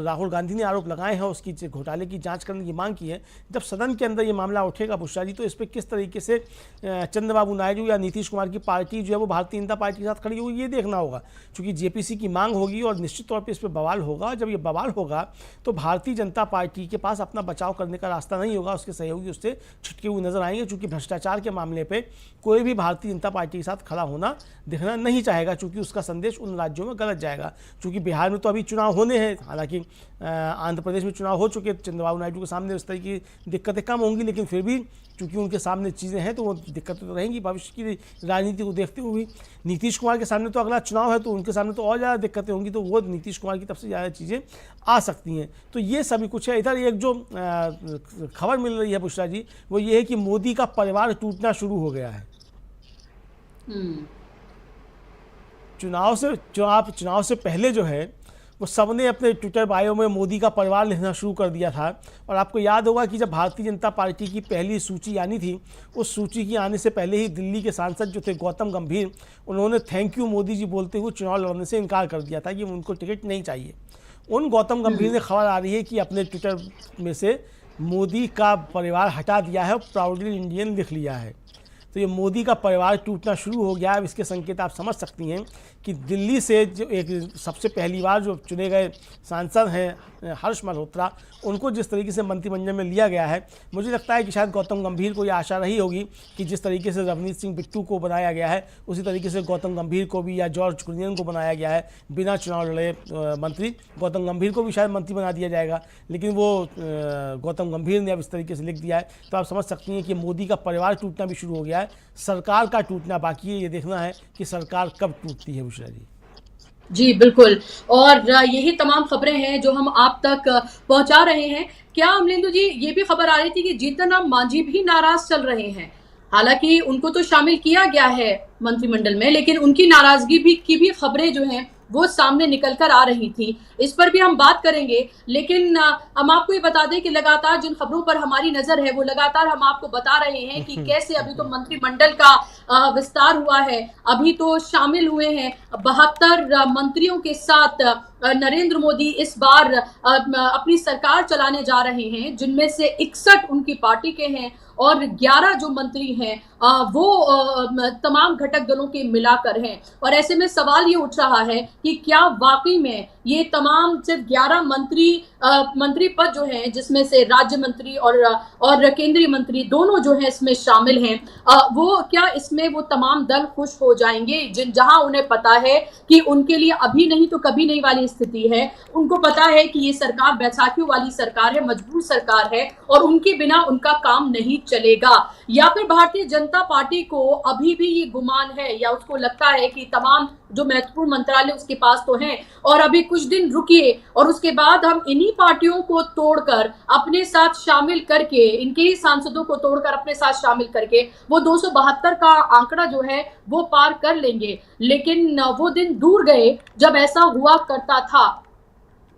राहुल गांधी ने आरोप लगाए हैं, उसकी घोटाले की जांच करने की मांग की है, जब सदन के अंदर ये मामला उठेगा बुशरा जी, तो इस पर किस तरीके से चंद्रबाबू नायडू या नीतीश कुमार की पार्टी जो है वो भारतीय जनता पार्टी के साथ खड़ी होगी, ये देखना होगा। क्योंकि जेपीसी की मांग होगी और निश्चित तौर पर इस पर बवाल होगा। जब ये बवाल होगा तो भारतीय जनता पार्टी के पास अपना बचाव करने का रास्ता नहीं होगा, उसके सहयोगी उससे छिटके हुए नजर आएंगे। क्योंकि भ्रष्टाचार के मामले पर कोई भी भारतीय जनता पार्टी के साथ खड़ा होना दिखना नहीं चाहेगा, क्योंकि उसका संदेश उन राज्यों में गलत जाएगा। क्योंकि बिहार में तो अभी चुनाव होने हैं, हालांकि आंध्र प्रदेश में चुनाव हो चुके, चंद्रबाबू नायडू के सामने उस तरह की दिक्कतें कम होंगी, लेकिन फिर भी चूंकि उनके सामने चीज़ें हैं तो वो दिक्कतें तो रहेंगी भविष्य की राजनीति को देखते हुए। नीतीश कुमार के सामने तो अगला चुनाव है, तो उनके सामने तो और ज़्यादा दिक्कतें होंगी, तो वो नीतीश कुमार की तरफ से ज़्यादा चीज़ें आ सकती हैं। तो ये सभी कुछ है। इधर एक जो खबर मिल रही है बुशरा जी, वो ये है कि मोदी का परिवार टूटना शुरू हो गया है। चुनाव से पहले जो है वो सबने अपने ट्विटर बायो में मोदी का परिवार लिखना शुरू कर दिया था। और आपको याद होगा कि जब भारतीय जनता पार्टी की पहली सूची आनी थी, उस सूची की आने से पहले ही दिल्ली के सांसद जो थे गौतम गंभीर, उन्होंने थैंक यू मोदी जी बोलते हुए चुनाव लड़ने से इनकार कर दिया था कि उनको टिकट नहीं चाहिए। उन गौतम गंभीर ने खबर आ रही है कि अपने ट्विटर में से मोदी का परिवार हटा दिया है और प्राउडली इंडियन लिख लिया है। तो ये मोदी का परिवार टूटना शुरू हो गया है। अब इसके संकेत आप समझ सकती हैं कि दिल्ली से जो एक सबसे पहली बार जो चुने गए सांसद हैं हर्ष मल्होत्रा, उनको जिस तरीके से मंत्रिमंडल में लिया गया है, मुझे लगता है कि शायद गौतम गंभीर को ये आशा रही होगी कि जिस तरीके से रवनीत सिंह बिट्टू को बनाया गया है, उसी तरीके से गौतम गंभीर को भी, या जॉर्ज कुरियन को बनाया गया है बिना चुनाव लड़े मंत्री। गौतम गंभीर को भी शायद मंत्री बना दिया जाएगा, लेकिन वो गौतम गंभीर ने अब इस तरीके से लिख दिया है। तो आप समझ सकती हैं कि मोदी का परिवार टूटना भी शुरू हो गया है, सरकार का टूटना बाकी है। ये देखना है कि सरकार कब टूटती है बुशरा जी। जी बिल्कुल, और यही तमाम खबरें हैं जो हम आप तक पहुंचा रहे हैं। क्या अमलेंदु जी, ये भी खबर आ रही थी कि जीतन राम मांझी भी नाराज चल रहे हैं। हालांकि उनको तो शामिल किया गया है मंत्रिमंडल में, लेकिन उनकी नाराजगी की भी खबरें जो हैं वो सामने निकल कर आ रही थी। इस पर भी हम बात करेंगे, लेकिन हम आपको ये बता दें कि लगातार जिन खबरों पर हमारी नजर है वो लगातार हम आपको बता रहे हैं कि कैसे अभी तो मंत्रिमंडल का विस्तार हुआ है। अभी तो शामिल हुए हैं 72 मंत्रियों के साथ नरेंद्र मोदी इस बार अपनी सरकार चलाने जा रहे हैं, जिनमें से 61 उनकी पार्टी के हैं और 11 जो मंत्री हैं वो तमाम घटक दलों के मिलाकर हैं। और ऐसे में सवाल ये उठ रहा है कि क्या वाकई में ये तमाम सिर्फ 11 मंत्री पद जो हैं, जिसमें से राज्य मंत्री और केंद्रीय मंत्री दोनों जो हैं इसमें शामिल हैं, वो क्या इसमें वो तमाम दल खुश हो जाएंगे जहां उन्हें पता है कि उनके लिए अभी नहीं तो कभी नहीं वाली स्थिति है। उनको पता है कि ये सरकार बैसाखियों वाली सरकार है, मजबूर सरकार है और उनके बिना उनका काम नहीं चलेगा। या फिर भारतीय जनता पार्टी को अभी भी ये गुमान है, या उसको लगता है कि तमाम जो महत्वपूर्ण मंत्रालय उसके पास तो हैं और अभी कुछ दिन रुकिए और उसके बाद हम इन्हीं पार्टियों को तोड़कर अपने साथ शामिल करके, इनके ही सांसदों को तोड़कर अपने साथ शामिल करके वो 272 का आंकड़ा जो है वो पार कर लेंगे। लेकिन वो दिन दूर गए जब ऐसा हुआ करता था।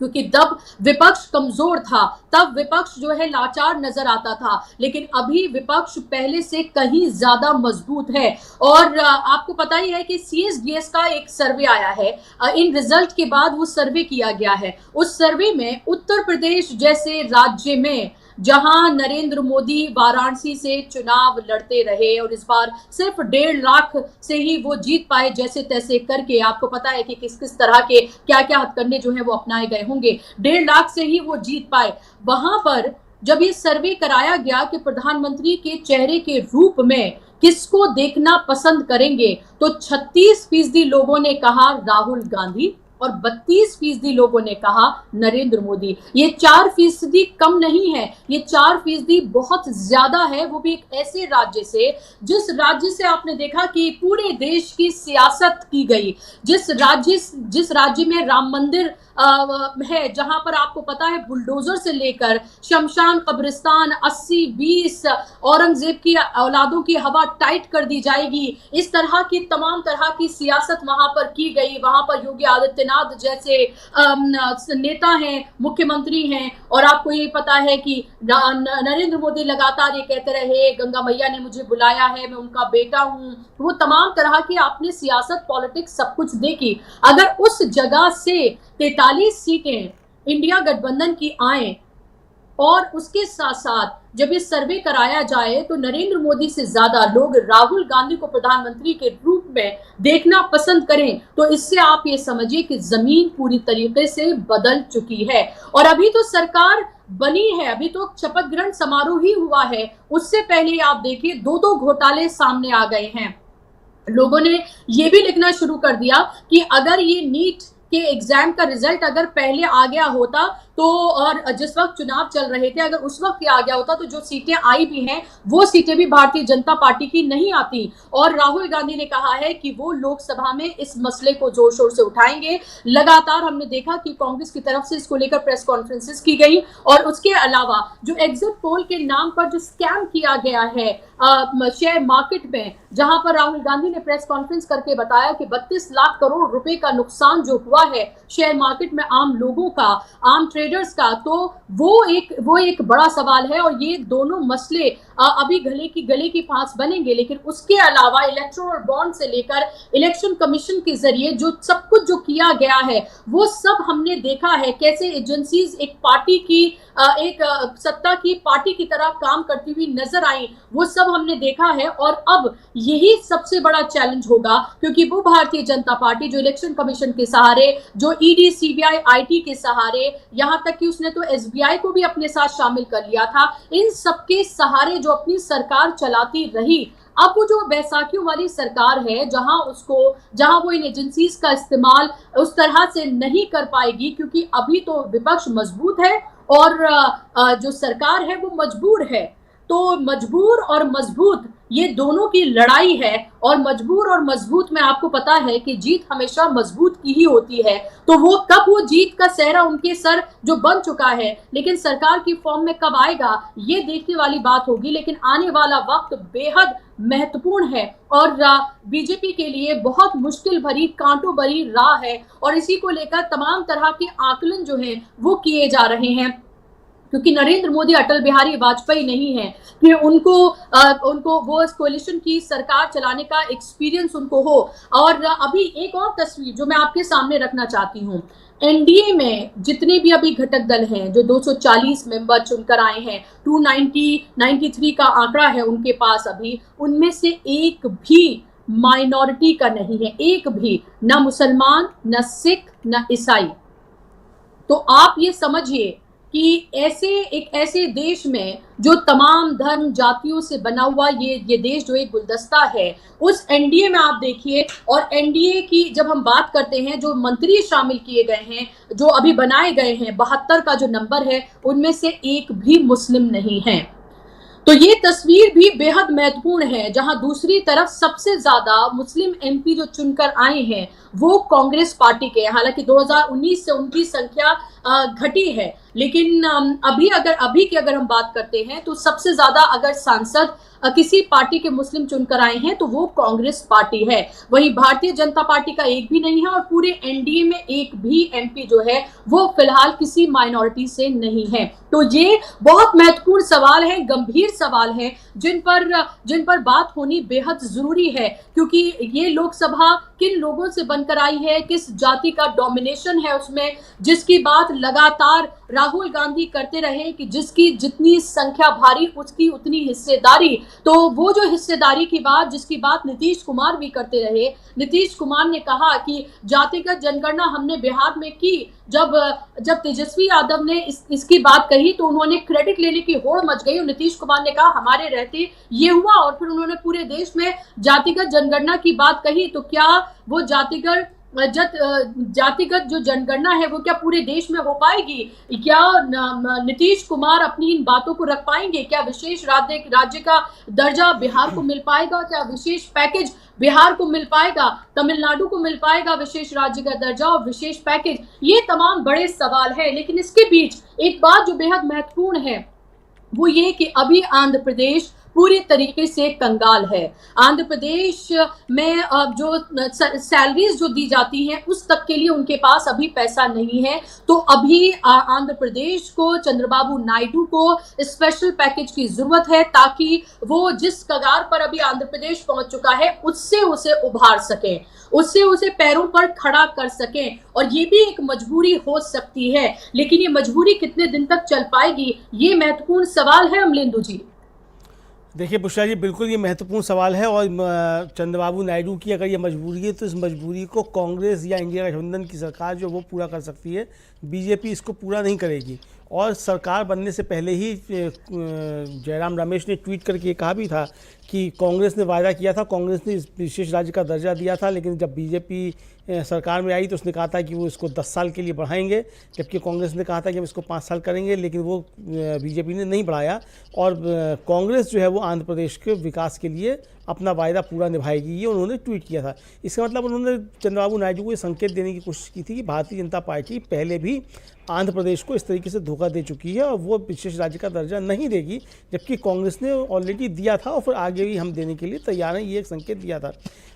क्योंकि तब विपक्ष कमजोर था, तब विपक्ष जो है लाचार नजर आता था, लेकिन अभी विपक्ष पहले से कहीं ज्यादा मजबूत है। और आपको पता ही है कि CSDS का एक सर्वे आया है, इन रिजल्ट के बाद वो सर्वे किया गया है। उस सर्वे में उत्तर प्रदेश जैसे राज्य में, जहां नरेंद्र मोदी वाराणसी से चुनाव लड़ते रहे और इस बार सिर्फ 1.5 लाख से ही वो जीत पाए, जैसे तैसे करके, आपको पता है कि किस किस तरह के क्या क्या हथकंडे जो है वो अपनाए गए होंगे, 1.5 लाख से ही वो जीत पाए। वहां पर जब ये सर्वे कराया गया कि प्रधानमंत्री के चेहरे के रूप में किसको देखना पसंद करेंगे, तो 36% लोगों ने कहा राहुल गांधी और 32% लोगों ने कहा नरेंद्र मोदी। ये 4% कम नहीं है, ये 4% बहुत ज्यादा है, वो भी एक ऐसे राज्य से, जिस राज्य से आपने देखा कि पूरे देश की सियासत की गई, जिस राज्य में राम मंदिर है, जहां पर आपको पता है बुलडोजर से लेकर शमशान कब्रिस्तान 80-20 औरंगजेब की औलादों की हवा टाइट कर दी जाएगी, इस तरह की तमाम तरह की सियासत वहां पर की गई। वहां पर योगी आदित्यनाथ जैसे नेता हैं, मुख्यमंत्री हैं, और आपको ये पता है कि नरेंद्र मोदी लगातार ये कहते रहे गंगा मैया ने मुझे बुलाया है, मैं उनका बेटा हूं। वो तमाम तरह की आपने सियासत, पॉलिटिक्स सब कुछ देखी। अगर उस जगह से 43 सीटें इंडिया गठबंधन की आए और उसके साथ साथ जब ये सर्वे कराया जाए तो नरेंद्र मोदी से ज्यादा लोग राहुल गांधी को प्रधानमंत्री के रूप में देखना पसंद करें, तो इससे आप ये समझिए कि जमीन पूरी तरीके से बदल चुकी है। और अभी तो सरकार बनी है, अभी तो शपथ ग्रहण समारोह ही हुआ है, उससे पहले आप देखिए 2 घोटाले सामने आ गए हैं। लोगों ने ये भी लिखना शुरू कर दिया कि अगर ये नीट के एग्जाम का रिजल्ट अगर पहले आ गया होता तो, और जिस वक्त चुनाव चल रहे थे, अगर उस वक्त आ गया होता तो जो सीटें आई भी हैं वो सीटें भी भारतीय जनता पार्टी की नहीं आती। और राहुल गांधी ने कहा है कि वो लोकसभा में इस मसले को जोर शोर से उठाएंगे। लगातार हमने देखा कि कांग्रेस की तरफ से इसको लेकर प्रेस कॉन्फ्रेंसेस की गई, और उसके अलावा जो एग्जिट पोल के नाम पर जो स्कैम किया गया है शेयर मार्केट में, जहां पर राहुल गांधी ने प्रेस कॉन्फ्रेंस करके बताया कि 32 लाख करोड़ रुपए का नुकसान जो हुआ है शेयर मार्केट में आम लोगों का, आम ट्रेडर्स का, तो वो एक बड़ा सवाल है। और ये दोनों मसले अभी गले की फांस बनेंगे। लेकिन उसके अलावा इलेक्टोरल बॉन्ड से लेकर इलेक्शन कमीशन के जरिए जो सब कुछ जो किया गया है वो सब हमने देखा है, कैसे एजेंसीज एक पार्टी की एक सत्ता की पार्टी की तरह काम करती हुई नजर आई, वो सब हमने देखा है। और अब यही सबसे बड़ा चैलेंज होगा, क्योंकि वो भारतीय जनता पार्टी जो इलेक्शन कमीशन के सहारे, जो ईडी, सीबीआई, आईटी के सहारे, यहां तक कि उसने तो एसबीआई को भी अपने साथ शामिल कर लिया था, इन सबके सहारे जो अपनी सरकार चलाती रही, अब वो जो बैसाखियों वाली सरकार है, जहां वो इन एजेंसीज का इस्तेमाल उस तरह से नहीं कर पाएगी, क्योंकि अभी तो विपक्ष मजबूत है और जो सरकार है वो मजबूर है। तो मजबूर और मजबूत ये दोनों की लड़ाई है, और मजबूर और मजबूत में आपको पता है कि जीत हमेशा मजबूत की ही होती है। तो वो जीत का सेहरा उनके सर जो बन चुका है, लेकिन सरकार की फॉर्म में कब आएगा ये देखने वाली बात होगी। लेकिन आने वाला वक्त बेहद महत्वपूर्ण है और बीजेपी के लिए बहुत मुश्किल भरी, कांटों भरी राह है, और इसी को लेकर तमाम तरह के आकलन जो हैं वो किए जा रहे हैं। क्योंकि नरेंद्र मोदी अटल बिहारी वाजपेयी नहीं है कि उनको वो कोalition की सरकार चलाने का एक्सपीरियंस उनको हो। और अभी एक और तस्वीर जो मैं आपके सामने रखना चाहती हूँ, एनडीए में जितने भी अभी घटक दल हैं, जो 240 मेंबर चुनकर आए हैं, 293 का आंकड़ा है उनके पास अभी, उनमें से एक भी माइनॉरिटी का नहीं है, एक भी, ना मुसलमान, ना सिख, ना ईसाई। तो आप ये समझिए कि ऐसे देश में जो तमाम धर्म जातियों से बना हुआ ये देश जो एक गुलदस्ता है, उस एनडीए में आप देखिए, और एनडीए की जब हम बात करते हैं, जो मंत्री शामिल किए गए हैं, जो अभी बनाए गए हैं, 72 का जो नंबर है, उनमें से एक भी मुस्लिम नहीं है। तो ये तस्वीर भी बेहद महत्वपूर्ण है, जहां दूसरी तरफ सबसे ज्यादा मुस्लिम एमपी जो चुनकर आए हैं वो कांग्रेस पार्टी के हैं। हालांकि 2019 से उनकी संख्या घटी है। लेकिन अभी की अगर हम बात करते हैं तो सबसे ज्यादा अगर सांसद किसी पार्टी के मुस्लिम चुनकर आए हैं तो वो कांग्रेस पार्टी है। वहीं भारतीय जनता पार्टी का एक भी नहीं है और पूरे एनडीए में एक भी एमपी जो है वो फिलहाल किसी माइनॉरिटी से नहीं है। तो ये बहुत महत्वपूर्ण सवाल है, गंभीर सवाल है, जिन पर बात होनी बेहद जरूरी है, क्योंकि ये लोकसभा किन लोगों से बनकर आई है, किस जाति का डोमिनेशन है उसमें, जिसकी बात लगातार राहुल गांधी करते रहे कि जिसकी जितनी संख्या भारी उसकी उतनी हिस्सेदारी। तो वो जो हिस्सेदारी की बात, जिसकी बात नीतीश कुमार भी करते रहे, नीतीश कुमार ने कहा कि जातिगत जनगणना हमने बिहार में की। जब तेजस्वी यादव ने इसकी बात कही तो उन्होंने क्रेडिट लेने की होड़ मच गई और नीतीश कुमार ने कहा हमारे रहते ये हुआ, और फिर उन्होंने पूरे देश में जातिगत जनगणना की बात कही। तो क्या वो जातिगत जो जनगणना है वो क्या पूरे देश में हो पाएगी? क्या नीतीश कुमार अपनी इन बातों को रख पाएंगे? क्या विशेष राज्य का दर्जा बिहार को मिल पाएगा? क्या विशेष पैकेज बिहार को मिल पाएगा? तमिलनाडु को मिल पाएगा विशेष राज्य का दर्जा और विशेष पैकेज? ये तमाम बड़े सवाल है। लेकिन इसके बीच एक बात जो बेहद महत्वपूर्ण है वो ये कि अभी आंध्र प्रदेश पूरी तरीके से कंगाल है। आंध्र प्रदेश में जो सैलरीज जो दी जाती हैं उस तक के लिए उनके पास अभी पैसा नहीं है। तो अभी आंध्र प्रदेश को, चंद्रबाबू नायडू को स्पेशल पैकेज की जरूरत है ताकि वो जिस कगार पर अभी आंध्र प्रदेश पहुंच चुका है उससे उसे उभार सके, उससे उसे पैरों पर खड़ा कर सकें। और ये भी एक मजबूरी हो सकती है, लेकिन ये मजबूरी कितने दिन तक चल पाएगी, ये महत्वपूर्ण सवाल है अमलेंदु जी। देखिए बुशरा जी, बिल्कुल ये महत्वपूर्ण सवाल है और चंद्रबाबू नायडू की अगर ये मजबूरी है तो इस मजबूरी को कांग्रेस या इंडिया गठबंधन की सरकार जो वो पूरा कर सकती है। बीजेपी इसको पूरा नहीं करेगी। और सरकार बनने से पहले ही जयराम रमेश ने ट्वीट करके कहा भी था कि कांग्रेस ने वायदा किया था, कांग्रेस ने विशेष राज्य का दर्जा दिया था, लेकिन जब बीजेपी सरकार में आई तो उसने कहा था कि वो इसको 10 साल के लिए बढ़ाएंगे, जबकि कांग्रेस ने कहा था कि हम इसको 5 साल करेंगे, लेकिन वो बीजेपी ने नहीं बढ़ाया। और कांग्रेस जो है वो आंध्र प्रदेश के विकास के लिए अपना वायदा पूरा निभाएगी, ये उन्होंने ट्वीट किया था। इसका मतलब उन्होंने चंद्रबाबू नायडू को ये संकेत देने की कोशिश की थी कि भारतीय जनता पार्टी पहले भी आंध्र प्रदेश को इस तरीके से धोखा दे चुकी है और वो विशेष राज्य का दर्जा नहीं देगी, जबकि कांग्रेस ने ऑलरेडी दिया था और फिर आगे भी हम देने के लिए तैयार हैं, ये एक संकेत दिया था।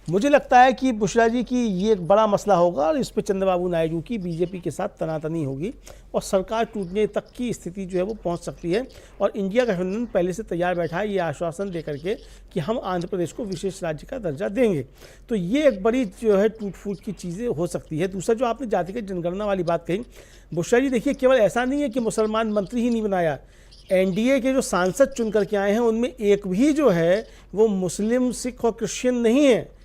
मुझे लगता है कि बुशरा जी की ये एक बड़ा मसला होगा और इस पर चंद्रबाबू नायडू की बीजेपी के साथ तनातनी होगी और सरकार टूटने तक की स्थिति जो है वो पहुंच सकती है। और इंडिया गठबंधन पहले से तैयार बैठा है ये आश्वासन दे करके कि हम आंध्र प्रदेश को विशेष राज्य का दर्जा देंगे। तो ये एक बड़ी जो है टूट फूट की चीज़ें हो सकती है। दूसरा जो आपने जातिगत जनगणना वाली बात कही बुशरा जी, देखिए केवल ऐसा नहीं है कि मुसलमान मंत्री ही नहीं बनाया, एनडीए के जो सांसद चुन करके आए हैं उनमें एक भी जो है वो मुस्लिम, सिख और क्रिश्चियन नहीं है,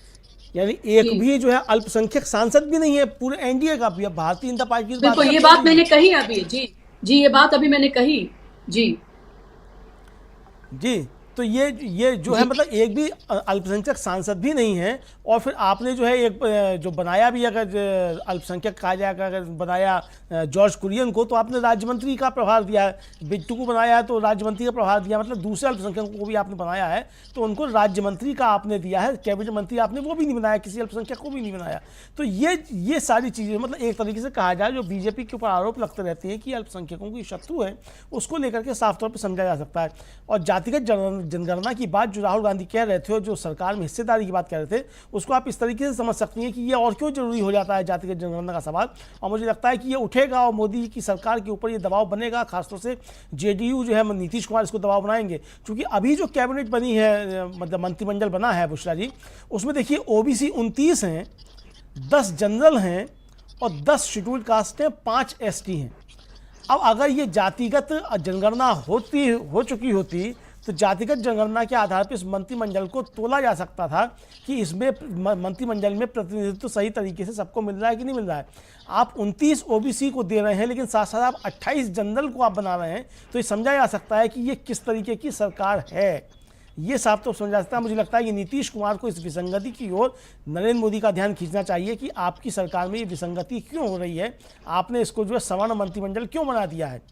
यानी एक भी जो है अल्पसंख्यक सांसद भी नहीं है पूरे एनडीए का भी। भारतीय जनता पार्टी की बिल्कुल, ये बात मैंने कही अभी जी, ये बात अभी मैंने कही जी। तो ये जो है मतलब एक भी अल्पसंख्यक सांसद भी नहीं है। और फिर आपने जो है एक जो बनाया भी, अगर अल्पसंख्यक कहा जाएगा, अगर बनाया जॉर्ज कुरियन को तो आपने राज्य मंत्री का प्रभार दिया है, बिट्टू को बनाया है तो राज्य मंत्री का प्रभार दिया, मतलब दूसरे अल्पसंख्यकों को भी आपने बनाया है तो उनको राज्य मंत्री का आपने दिया है, कैबिनेट मंत्री आपने वो भी नहीं बनाया, किसी अल्पसंख्यक को भी नहीं बनाया। तो ये सारी चीज़ें मतलब एक तरीके से कहा जाए जो बीजेपी के ऊपर आरोप लगते रहते हैं कि अल्पसंख्यकों की शत्रु है, उसको लेकर के साफ तौर पर समझा जा सकता है। और जातिगत जनगणना की बात जो राहुल गांधी कह रहे थे और जो सरकार में हिस्सेदारी की बात कह रहे थे, उसको आप इस तरीके से समझ सकती हैं कि ये और क्यों जरूरी हो जाता है जातिगत जनगणना का सवाल। और मुझे लगता है कि ये उठेगा और मोदी की सरकार के ऊपर ये दबाव बनेगा, खासतौर से जेडीयू जो है नीतीश कुमार इसको दबाव बनाएंगे, क्योंकि अभी जो कैबिनेट बनी है, मतलब मंत्रिमंडल बना है बुशरा जी, उसमें देखिए ओबीसी 29 हैं, 10 जनरल हैं और 10 शेड्यूल्ड कास्ट हैं, 5 एसटी हैं। अब अगर ये जातिगत जनगणना हो चुकी होती तो जातिगत जनगणना के आधार पर इस मंत्रिमंडल को तोला जा सकता था कि इसमें मंत्रिमंडल में प्रतिनिधित्व सही तरीके से सबको मिल रहा है कि नहीं मिल रहा है। आप 29 ओबीसी को दे रहे हैं लेकिन साथ साथ आप 28 जनरल को आप बना रहे हैं, तो ये समझा जा सकता है कि ये किस तरीके की सरकार है, ये साफ तो समझा सकता है। मुझे लगता है कि नीतीश कुमार को इस विसंगति की ओर नरेंद्र मोदी का ध्यान खींचना चाहिए कि आपकी सरकार में ये विसंगति क्यों हो रही है, आपने इसको जो है सवर्ण मंत्रिमंडल क्यों बना दिया है।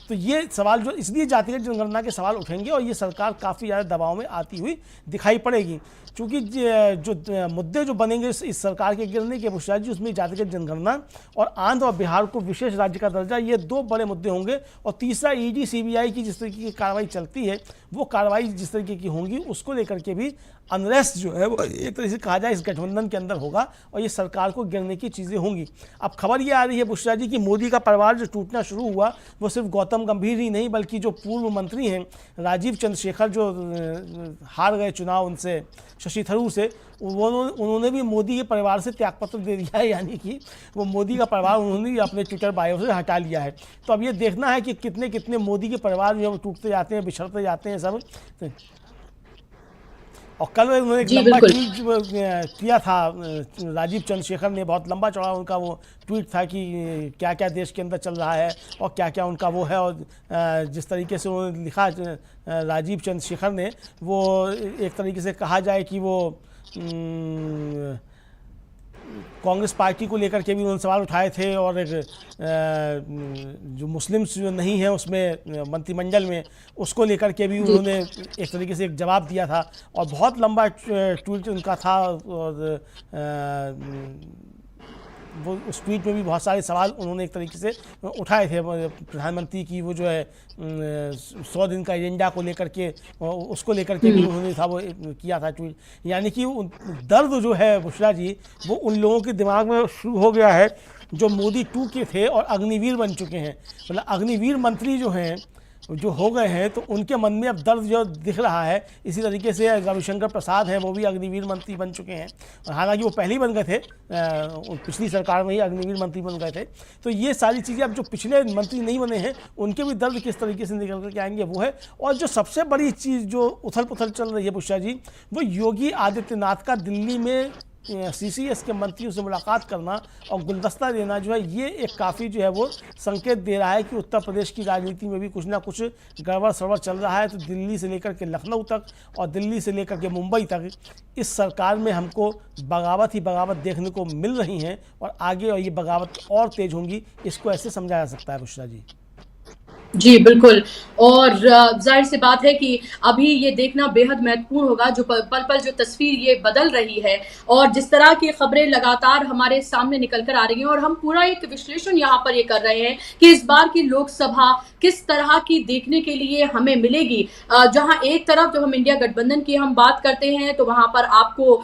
तो ये सवाल जो इसलिए जातिगत जनगणना के सवाल उठेंगे और ये सरकार काफ़ी ज़्यादा दबाव में आती हुई दिखाई पड़ेगी, क्योंकि जो मुद्दे जो बनेंगे इस सरकार के गिरने के बुशरा जी, उसमें जातिगत जनगणना और आंध्र और बिहार को विशेष राज्य का दर्जा, ये दो बड़े मुद्दे होंगे। और तीसरा ईडी सीबीआई की जिस तरीके की कार्रवाई चलती है, वो कार्रवाई जिस तरीके की होंगी उसको लेकर के भी अनरेस्ट जो है वो एक तरह से कहा जाए इस गठबंधन के अंदर होगा और ये सरकार को गिरने की चीज़ें होंगी। अब खबर ये आ रही है बुशरा जी कि मोदी का परिवार जो टूटना शुरू हुआ वो सिर्फ गौतम गंभीर ही नहीं, बल्कि जो पूर्व मंत्री हैं राजीव चंद्रशेखर जो हार गए चुनाव उनसे शशि थरूर से, उन्होंने भी मोदी के परिवार से त्यागपत्र दे दिया है, यानी कि वो मोदी का परिवार उन्होंने भी अपने ट्विटर बायो से हटा लिया है। तो अब ये देखना है कि कितने कितने मोदी के परिवार जो है वो टूटते जाते हैं, बिछड़ते जाते हैं सब। और कल उन्होंने एक लंबा ट्वीट किया था राजीव चंद्रशेखर ने, बहुत लंबा चौड़ा उनका वो ट्वीट था कि क्या क्या देश के अंदर चल रहा है और क्या क्या उनका वो है। और जिस तरीके से उन्होंने लिखा राजीव चंद्रशेखर ने, वो एक तरीके से कहा जाए कि वो कांग्रेस पार्टी को लेकर के भी उन्होंने सवाल उठाए थे और जो मुस्लिम्स जो नहीं है उसमें मंत्रिमंडल में, उसको लेकर के भी उन्होंने एक तरीके से एक जवाब दिया था और बहुत लंबा ट्वीट उनका था। और वो उस ट्वीट में भी बहुत सारे सवाल उन्होंने एक तरीके से उठाए थे प्रधानमंत्री की वो जो है 100 दिन का एजेंडा को लेकर के, उसको लेकर के भी उन्होंने था वो किया था ट्वीट। यानी कि दर्द जो है बुशरा जी वो उन लोगों के दिमाग में शुरू हो गया है जो मोदी 2 के थे और अग्निवीर बन चुके हैं। मतलब अग्निवीर मंत्री जो हैं जो हो गए हैं तो उनके मन में अब दर्द जो दिख रहा है। इसी तरीके से रविशंकर प्रसाद हैं, वो भी अग्निवीर मंत्री बन चुके हैं और हालांकि वो पहले ही बन गए थे, पिछली सरकार में ही अग्निवीर मंत्री बन गए थे। तो ये सारी चीज़ें अब जो पिछले मंत्री नहीं बने हैं उनके भी दर्द किस तरीके से निकल करके आएंगे वो है। और जो सबसे बड़ी चीज़ जो उथल पुथल चल रही है बुशरा जी, वो योगी आदित्यनाथ का दिल्ली में CCS के मंत्रियों से मुलाकात करना और गुलदस्ता देना जो है, ये एक काफ़ी जो है वो संकेत दे रहा है कि उत्तर प्रदेश की राजनीति में भी कुछ ना कुछ गड़बड़ सड़बड़ चल रहा है। तो दिल्ली से लेकर के लखनऊ तक और दिल्ली से लेकर के मुंबई तक इस सरकार में हमको बगावत ही बगावत देखने को मिल रही हैं और आगे और ये बगावत और तेज होंगी, इसको ऐसे समझा जा सकता है बुशरा जी। जी बिल्कुल, और जाहिर सी बात है कि अभी ये देखना बेहद महत्वपूर्ण होगा जो पल पल जो तस्वीर ये बदल रही है और जिस तरह की खबरें लगातार हमारे सामने निकल कर आ रही हैं। और हम पूरा एक विश्लेषण यहाँ पर ये कर रहे हैं कि इस बार की लोकसभा किस तरह की देखने के लिए हमें मिलेगी। जहाँ एक तरफ जब हम इंडिया गठबंधन की हम बात करते हैं तो वहां पर आपको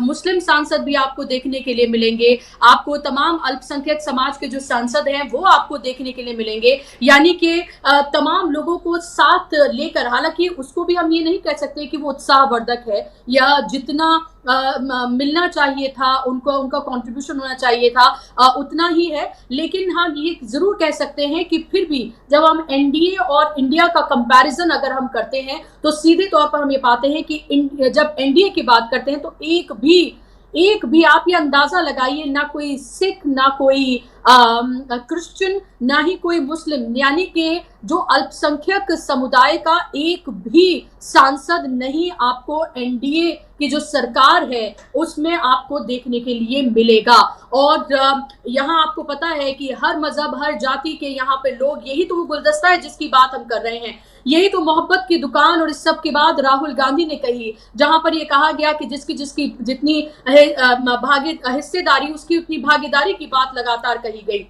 मुस्लिम सांसद भी आपको देखने के लिए मिलेंगे, आपको तमाम अल्पसंख्यक समाज के जो सांसद हैं वो आपको देखने के लिए मिलेंगे, यानी कि तमाम लोगों को साथ लेकर। हालांकि उसको भी हम ये नहीं कह सकते कि वो उत्साहवर्धक है या जितना मिलना चाहिए था उनको, उनका कंट्रीब्यूशन होना चाहिए था उतना ही है। लेकिन हाँ ये जरूर कह सकते हैं कि फिर भी जब हम एनडीए और इंडिया का कंपैरिजन अगर हम करते हैं तो सीधे तौर पर हम ये पाते हैं कि जब एनडीए की बात करते हैं तो एक भी आप ये अंदाजा लगाइए, ना कोई सिख, ना कोई क्रिश्चियन, ना ही कोई मुस्लिम, यानी कि जो अल्पसंख्यक समुदाय का एक भी सांसद नहीं आपको एनडीए की जो सरकार है उसमें आपको देखने के लिए मिलेगा। और यहाँ आपको पता है कि हर मजहब, हर जाति के यहाँ पे लोग, यही तो वो गुलदस्ता है जिसकी बात हम कर रहे हैं, यही तो मोहब्बत की दुकान। और इस सब के बाद राहुल गांधी ने कही, जहां पर ये कहा गया कि जिसकी जितनी हिस्सेदारी उसकी उतनी भागीदारी की बात लगातार कही गई।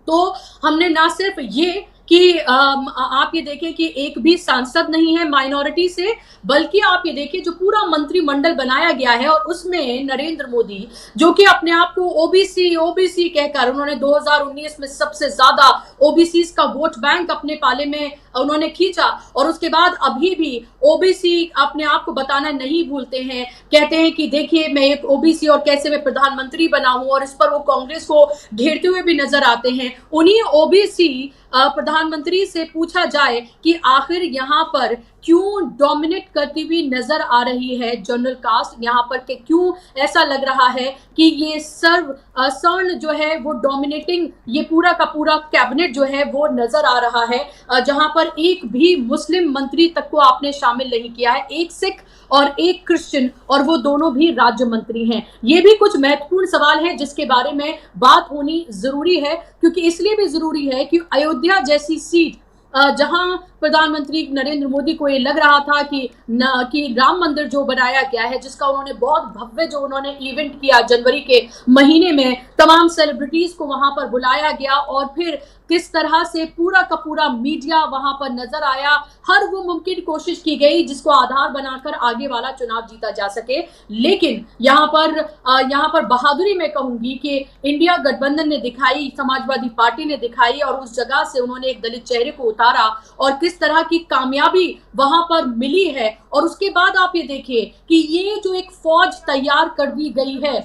तो हमने ना सिर्फ ये कि आप ये देखें कि एक भी सांसद नहीं है माइनॉरिटी से, बल्कि आप ये देखिए जो पूरा मंत्रिमंडल बनाया गया है और उसमें नरेंद्र मोदी जो कि अपने आप को ओबीसी कहकर उन्होंने 2019 में सबसे ज्यादा ओबीसी का वोट बैंक अपने पाले में उन्होंने खींचा और उसके बाद अभी भी ओबीसी अपने आप को बताना नहीं भूलते हैं। कहते हैं कि देखिए मैं एक ओबीसी और कैसे मैं प्रधानमंत्री बना हूं, और इस पर वो कांग्रेस को घेरते हुए भी नजर आते हैं। उन्हीं ओबीसी प्रधानमंत्री से पूछा जाए कि आखिर यहाँ पर क्यों डोमिनेट करती हुई नजर आ रही है जनरल कास्ट, यहाँ पर के क्यों ऐसा लग रहा है कि ये सर्ण जो है वो डोमिनेटिंग, ये पूरा का पूरा कैबिनेट जो है वो नजर आ रहा है, जहां पर एक भी मुस्लिम मंत्री तक को आपने शामिल नहीं किया है, एक सिख और एक क्रिश्चियन, और वो दोनों भी राज्य मंत्री हैं। ये भी कुछ महत्वपूर्ण सवाल है जिसके बारे में बात होनी जरूरी है, क्योंकि इसलिए भी जरूरी है कि अयोध्या जैसी सीट जहां प्रधानमंत्री नरेंद्र मोदी को ये लग रहा था कि राम मंदिर जो बनाया गया है, जिसका उन्होंने बहुत भव्य जो उन्होंने इवेंट किया जनवरी के महीने में, तमाम सेलिब्रिटीज को वहां पर बुलाया गया और फिर किस तरह से पूरा का पूरा मीडिया वहां पर नजर आया, हर वो मुमकिन कोशिश की गई जिसको आधार बनाकर आगे वाला चुनाव जीता जा सके। लेकिन यहाँ पर बहादुरी मैं कहूंगी कि इंडिया गठबंधन ने दिखाई, समाजवादी पार्टी ने दिखाई और उस जगह से उन्होंने एक दलित चेहरे को उतारा और किस तरह की कामयाबी वहां पर मिली है। और उसके बाद आप ये देखिए कि ये जो एक फौज तैयार कर दी गई है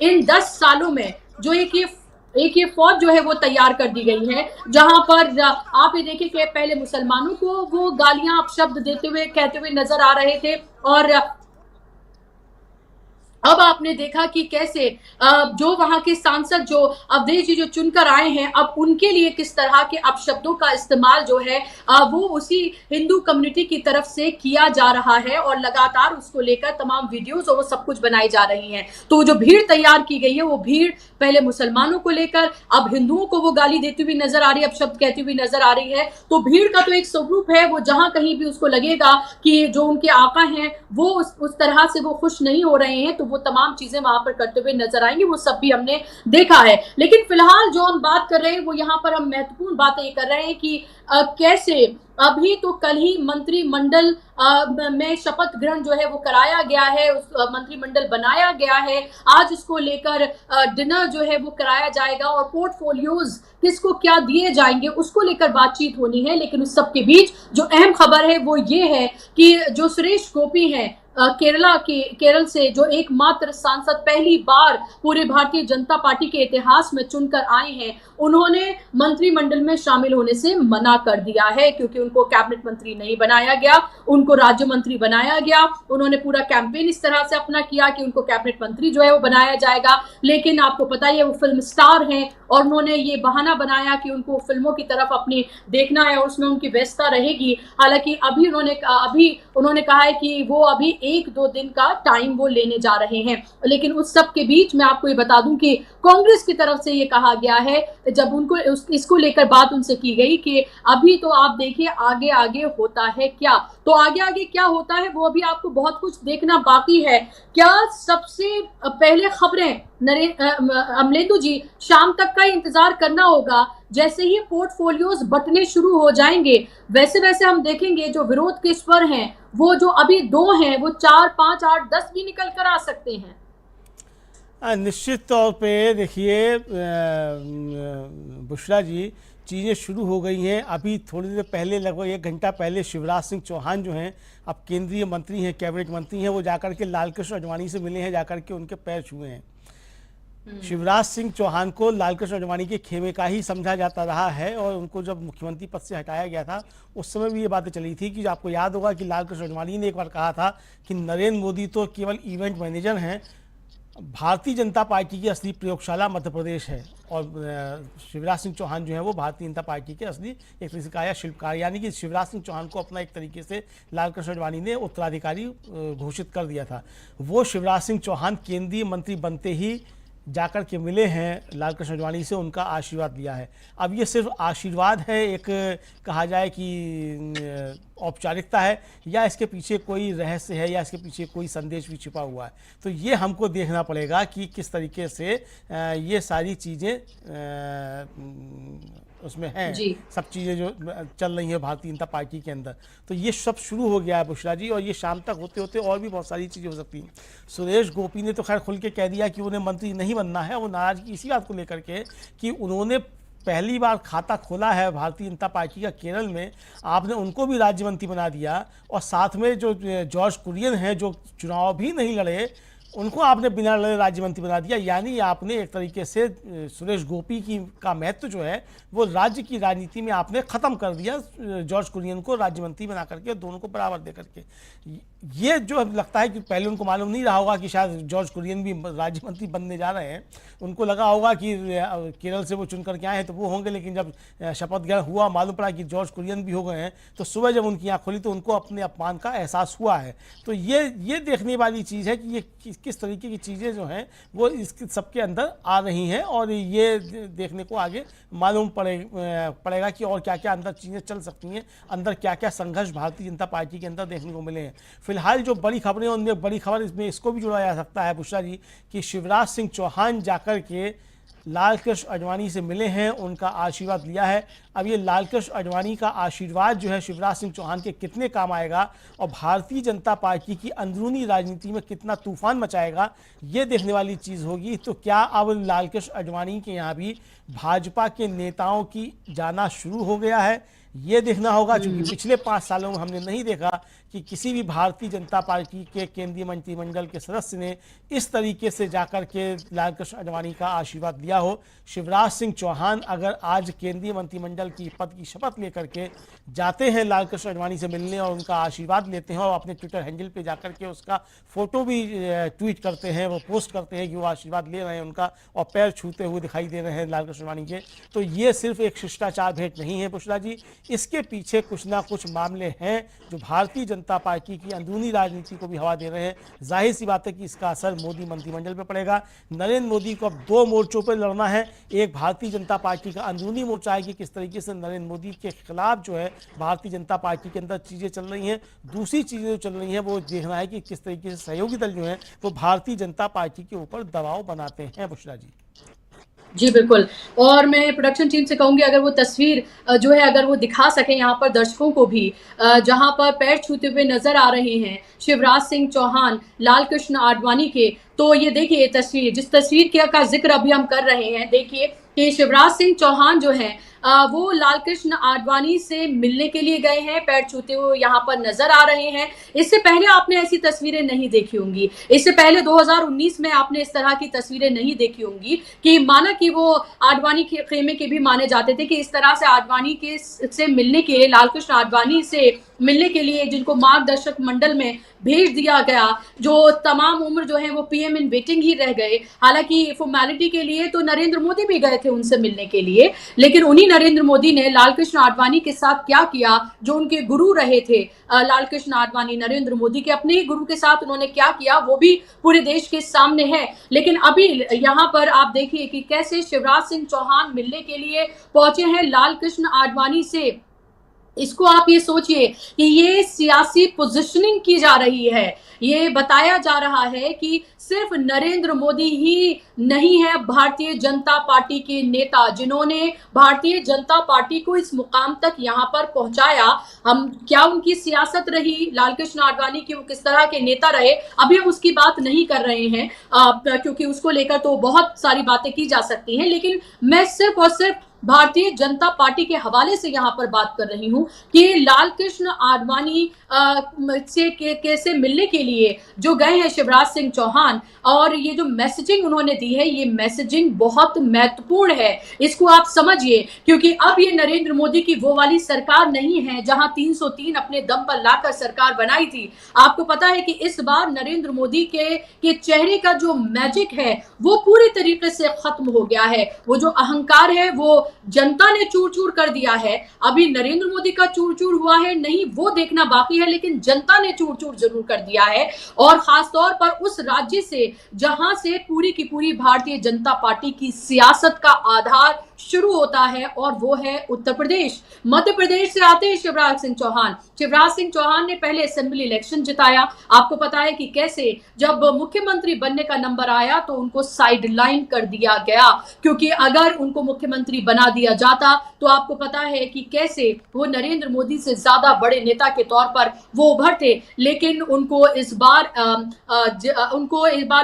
इन 10 सालों में, जो एक ये फौज जो है वो तैयार कर दी गई है, जहां पर आप ये देखिए कि पहले मुसलमानों को वो गालियां अपशब्द देते हुए कहते हुए नजर आ रहे थे और अब आपने देखा कि कैसे जो वहां के सांसद जो अवधेश जी जो चुनकर आए हैं, अब उनके लिए किस तरह के अपशब्दों का इस्तेमाल जो है वो उसी हिंदू कम्युनिटी की तरफ से किया जा रहा है और लगातार उसको लेकर तमाम वीडियोस और वो सब कुछ बनाई जा रही हैं। तो जो भीड़ तैयार की गई है वो भीड़ पहले मुसलमानों को लेकर, अब हिंदुओं को वो गाली देती हुई नजर आ रही है, अपशब्द कहती हुई नजर आ रही है। तो भीड़ का तो एक स्वरूप है, वो जहां कहीं भी उसको लगेगा कि जो उनके आका हैं वो उस तरह से वो खुश नहीं हो रहे हैं, तो वो तमाम चीजें वहां पर करते हुए नजर आएंगी। वो सब भी हमने देखा है। लेकिन फिलहाल जो हम बात कर रहे हैं वो यहाँ पर हम महत्वपूर्ण बातें ये कर रहे हैं कि कैसे अभी तो कल ही मंत्रिमंडल में शपथ ग्रहण जो है वो कराया गया है, उस मंत्रिमंडल बनाया गया है। आज इसको लेकर डिनर जो है वो कराया जाएगा और पोर्टफोलियोज किसको क्या दिए जाएंगे उसको लेकर बातचीत होनी है। लेकिन उस सब के बीच जो अहम खबर है वो ये है कि जो सुरेश गोपी हैं केरल से, जो एकमात्र सांसद पहली बार पूरे भारतीय जनता पार्टी के इतिहास में चुनकर आए हैं, उन्होंने मंत्रिमंडल में शामिल होने से मना कर दिया है क्योंकि उनको कैबिनेट मंत्री नहीं बनाया गया, उनको राज्य मंत्री बनाया गया। उन्होंने पूरा कैंपेन इस तरह से अपना किया कि उनको कैबिनेट मंत्री जो है वो बनाया जाएगा। लेकिन आपको पता ही है वो फिल्म स्टार हैं और उन्होंने ये बहाना बनाया कि उनको फिल्मों की तरफ अपनी देखना है और उसमें उनकी व्यस्तता रहेगी। हालांकि अभी उन्होंने कहा है कि वो अभी 1-2 दिन का टाइम वो लेने जा रहे हैं। लेकिन उस सब के बीच मैं आपको ये बता दूं कि कांग्रेस की तरफ से ये कहा गया है, जब उनको इसको लेकर बात उनसे की गई कि अभी तो आप देखिए आगे आगे होता है क्या, तो आगे आगे क्या होता है वो अभी आपको बहुत कुछ देखना बाकी है। क्या सबसे पहले खबरें अमलेंदु जी शाम तक का इंतजार करना होगा। जैसे ही पोर्टफोलियोज बंटने शुरू हो जाएंगे वैसे वैसे हम देखेंगे जो विरोध के स्वर हैं वो जो अभी 2 हैं वो 4, 5, 8, 10 भी निकल कर आ सकते हैं। निश्चित तौर पे देखिए बुशरा जी, चीज़ें शुरू हो गई हैं। अभी थोड़ी देर पहले, लगभग 1 घंटा पहले, शिवराज सिंह चौहान जो हैं, अब केंद्रीय मंत्री हैं, कैबिनेट मंत्री हैं, वो जाकर के लालकृष्ण आडवाणी से मिले हैं, जाकर के उनके पैर छुए हैं। शिवराज सिंह चौहान को लालकृष्ण आडवाणी के खेमे का ही समझा जाता रहा है और उनको जब मुख्यमंत्री पद से हटाया गया था उस समय भी ये बातें चली थी कि आपको याद होगा कि लालकृष्ण आडवाणी ने एक बार कहा था कि नरेंद्र मोदी तो केवल इवेंट मैनेजर हैं, भारतीय जनता पार्टी की असली प्रयोगशाला मध्य प्रदेश है और शिवराज सिंह चौहान जो है वो भारतीय जनता पार्टी के असली एक तरीके से कहा शिल्पकार, यानी कि शिवराज सिंह चौहान को अपना एक तरीके से लालकृष्ण आडवाणी ने उत्तराधिकारी घोषित कर दिया था। वो शिवराज सिंह चौहान केंद्रीय मंत्री बनते ही जाकर के मिले हैं लालकृष्ण आडवाणी से, उनका आशीर्वाद लिया है। अब ये सिर्फ आशीर्वाद है, एक कहा जाए कि औपचारिकता है, या इसके पीछे कोई रहस्य है, या इसके पीछे कोई संदेश भी छिपा हुआ है। तो ये हमको देखना पड़ेगा कि किस तरीके से ये सारी चीज़ें उसमें हैं, सब चीज़ें जो चल रही है भारतीय जनता पार्टी के अंदर। तो ये सब शुरू हो गया है बुशरा जी, और ये शाम तक होते होते और भी बहुत सारी चीज़ें हो सकती हैं। सुरेश गोपी ने तो खैर खुल के कह दिया कि उन्हें मंत्री नहीं बनना है। वो नाराजगी इसी बात को लेकर के कि उन्होंने पहली बार खाता खोला है भारतीय जनता पार्टी का केरल में, आपने उनको भी राज्य मंत्री बना दिया, और साथ में जो जॉर्ज कुरियन हैं जो चुनाव भी नहीं लड़े उनको आपने बिना लड़े राज्य मंत्री बना दिया। यानी आपने एक तरीके से सुरेश गोपी का महत्व जो है वो राज्य की राजनीति में आपने ख़त्म कर दिया, जॉर्ज कुरियन को राज्य मंत्री बना करके, दोनों को बराबर दे करके। ये जो लगता है कि पहले उनको मालूम नहीं रहा होगा कि शायद जॉर्ज कुरियन भी राज्य मंत्री बनने जा रहे हैं, उनको लगा होगा कि केरल से वो चुन करके आए हैं तो वो होंगे, लेकिन जब शपथ ग्रहण हुआ मालूम पड़ा कि जॉर्ज कुरियन भी हो गए हैं, तो सुबह जब उनकी आँख खुली तो उनको अपने अपमान का एहसास हुआ है। तो ये देखने वाली चीज़ है कि ये किस तरीके की चीज़ें जो हैं वो इस सबके अंदर आ रही हैं, और ये देखने को आगे मालूम पड़ेगा कि और क्या क्या अंदर चीज़ें चल सकती हैं, अंदर क्या क्या संघर्ष भारतीय जनता पार्टी के अंदर देखने को मिले हैं। फिलहाल जो बड़ी खबरें, उनमें बड़ी खबर इसमें इसको भी जुड़ा जा सकता है बुशरा जी, कि शिवराज सिंह चौहान जाकर के लाल कृष्ण आडवाणी से मिले हैं, उनका आशीर्वाद लिया है। अब ये लाल कृष्ण आडवाणी का आशीर्वाद जो है शिवराज सिंह चौहान के कितने काम आएगा और भारतीय जनता पार्टी की अंदरूनी राजनीति में कितना तूफान मचाएगा, ये देखने वाली चीज़ होगी। तो क्या अब लाल कृष्ण आडवाणी के यहाँ भी भाजपा के नेताओं की जाना शुरू हो गया है, ये देखना होगा, क्योंकि पिछले 5 सालों में हमने नहीं देखा कि किसी भी भारतीय जनता पार्टी के केंद्रीय मंत्रिमंडल के सदस्य ने इस तरीके से जाकर के लाल कृष्ण आडवाणी का आशीर्वाद लिया हो। शिवराज सिंह चौहान अगर आज केंद्रीय मंत्रिमंडल की पद की शपथ लेकर के जाते हैं लाल कृष्ण आडवाणी से मिलने और उनका आशीर्वाद लेते हैं, और अपने ट्विटर हैंडल पे जाकर के उसका फोटो भी ट्वीट करते हैं, वो पोस्ट करते हैं कि वो आशीर्वाद ले रहे हैं उनका और पैर छूते हुए दिखाई दे रहे हैं लाल कृष्ण आडवाणी के, तो ये सिर्फ एक शिष्टाचार भेंट नहीं है बुशरा जी, इसके पीछे कुछ ना कुछ मामले हैं जो भारतीय जनता पार्टी की अंदरूनी राजनीति को भी हवा दे रहे हैं। जाहिर सी बात है कि इसका असर मोदी मंत्रिमंडल पर पड़ेगा। नरेंद्र मोदी को अब 2 मोर्चों पर लड़ना है। एक भारतीय जनता पार्टी का अंदरूनी मोर्चा है कि किस तरीके से नरेंद्र मोदी के खिलाफ जो है भारतीय जनता पार्टी के अंदर चीज़ें चल रही हैं। दूसरी चीज़ें जो चल रही हैं वो देखना है कि किस तरीके से सहयोगी दल जो हैं वो भारतीय जनता पार्टी के ऊपर दबाव बनाते हैं बुशरा जी। जी बिल्कुल, और मैं प्रोडक्शन टीम से कहूंगी अगर वो तस्वीर जो है अगर वो दिखा सके यहाँ पर दर्शकों को भी, जहाँ पर पैर छूते हुए नजर आ रहे हैं शिवराज सिंह चौहान लाल कृष्ण आडवाणी के, तो ये देखिए तस्वीर, जिस तस्वीर का जिक्र अभी हम कर रहे हैं, देखिए कि शिवराज सिंह चौहान जो है वो लाल कृष्ण आडवाणी से मिलने के लिए गए हैं, पैर छूते हुए यहाँ पर नजर आ रहे हैं। इससे पहले आपने ऐसी तस्वीरें नहीं देखी होंगी, इससे पहले 2019 में आपने इस तरह की तस्वीरें नहीं देखी होंगी कि माना कि वो आडवाणी के खेमे के भी माने जाते थे कि इस तरह से आडवाणी के से मिलने के लिए, लाल कृष्ण आडवाणी से मिलने के लिए जिनको मार्गदर्शक मंडल में भेज दिया गया, जो तमाम उम्र जो है वो पीएम इन वेटिंग ही रह गए। हालांकि फॉर्मेलिटी के लिए तो नरेंद्र मोदी भी गए थे उनसे मिलने के लिए, लेकिन उन्हीं नरेंद्र मोदी ने लाल कृष्ण आडवाणी के साथ क्या किया, जो उनके गुरु रहे थे लाल कृष्ण आडवाणी, नरेंद्र मोदी के अपने ही गुरु के साथ उन्होंने क्या किया वो भी पूरे देश के सामने है। लेकिन अभी यहाँ पर आप देखिए कि कैसे शिवराज सिंह चौहान मिलने के लिए पहुंचे हैं लाल कृष्ण आडवाणी से। इसको आप ये सोचिए कि ये सियासी पोजीशनिंग की जा रही है, ये बताया जा रहा है कि सिर्फ नरेंद्र मोदी ही नहीं है भारतीय जनता पार्टी के नेता जिन्होंने भारतीय जनता पार्टी को इस मुकाम तक यहाँ पर पहुंचाया। हम क्या उनकी सियासत रही लाल कृष्ण आडवाणी की, वो किस तरह के नेता रहे, अभी हम उसकी बात नहीं कर रहे हैं क्योंकि उसको लेकर तो बहुत सारी बातें की जा सकती हैं, लेकिन मैं सिर्फ और सिर्फ भारतीय जनता पार्टी के हवाले से यहाँ पर बात कर रही हूँ कि लाल कृष्ण आडवाणी से कैसे मिलने के लिए जो गए हैं शिवराज सिंह चौहान, और ये जो मैसेजिंग उन्होंने दी है ये मैसेजिंग बहुत महत्वपूर्ण है, इसको आप समझिए, क्योंकि अब ये नरेंद्र मोदी की वो वाली सरकार नहीं है जहां 303 अपने दम पर लाकर सरकार बनाई थी। आपको पता है कि इस बार नरेंद्र मोदी के चेहरे का जो मैजिक है वो पूरी तरीके से खत्म हो गया है, वो जो अहंकार है वो जनता ने चूर चूर कर दिया है। अभी नरेंद्र मोदी का चूर चूर हुआ है नहीं वो देखना बाकी है, लेकिन जनता ने चूर चूर जरूर कर दिया है, और खासतौर पर उस राज्य से जहां से पूरी की पूरी भारतीय जनता पार्टी की सियासत का आधार शुरू होता है, और वो है उत्तर प्रदेश। मध्य प्रदेश से आते हैं शिवराज सिंह चौहान। शिवराज सिंह चौहान ने पहले असेंबली इलेक्शन जिताया। आपको पता है कि कैसे जब मुख्यमंत्री बनने का नंबर आया तो उनको साइडलाइन कर दिया गया, क्योंकि अगर उनको मुख्यमंत्री बना दिया जाता तो आपको पता है कि कैसे वो नरेंद्र मोदी से ज्यादा बड़े नेता के तौर पर वो उभरते। लेकिन उनको इस बार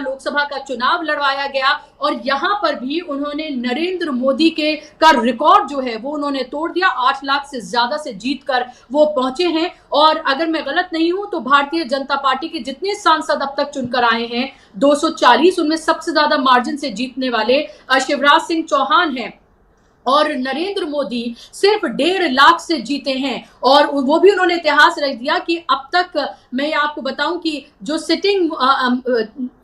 लोकसभा का चुनाव लड़वाया गया, और यहां पर भी उन्होंने नरेंद्र मोदी का रिकॉर्ड जो है वो उन्होंने तोड़ दिया। 8 लाख से ज्यादा से जीतकर वो पहुंचे हैं, और अगर मैं गलत नहीं हूं तो भारतीय जनता पार्टी के जितने सांसद अब तक चुनकर आए हैं 240, उनमें सबसे ज्यादा मार्जिन से जीतने वाले शिवराज सिंह चौहान हैं, और नरेंद्र मोदी सिर्फ 1.5 लाख से जीते हैं, और वो भी उन्होंने इतिहास रख दिया कि अब तक मैं आपको बताऊं कि जो सिटिंग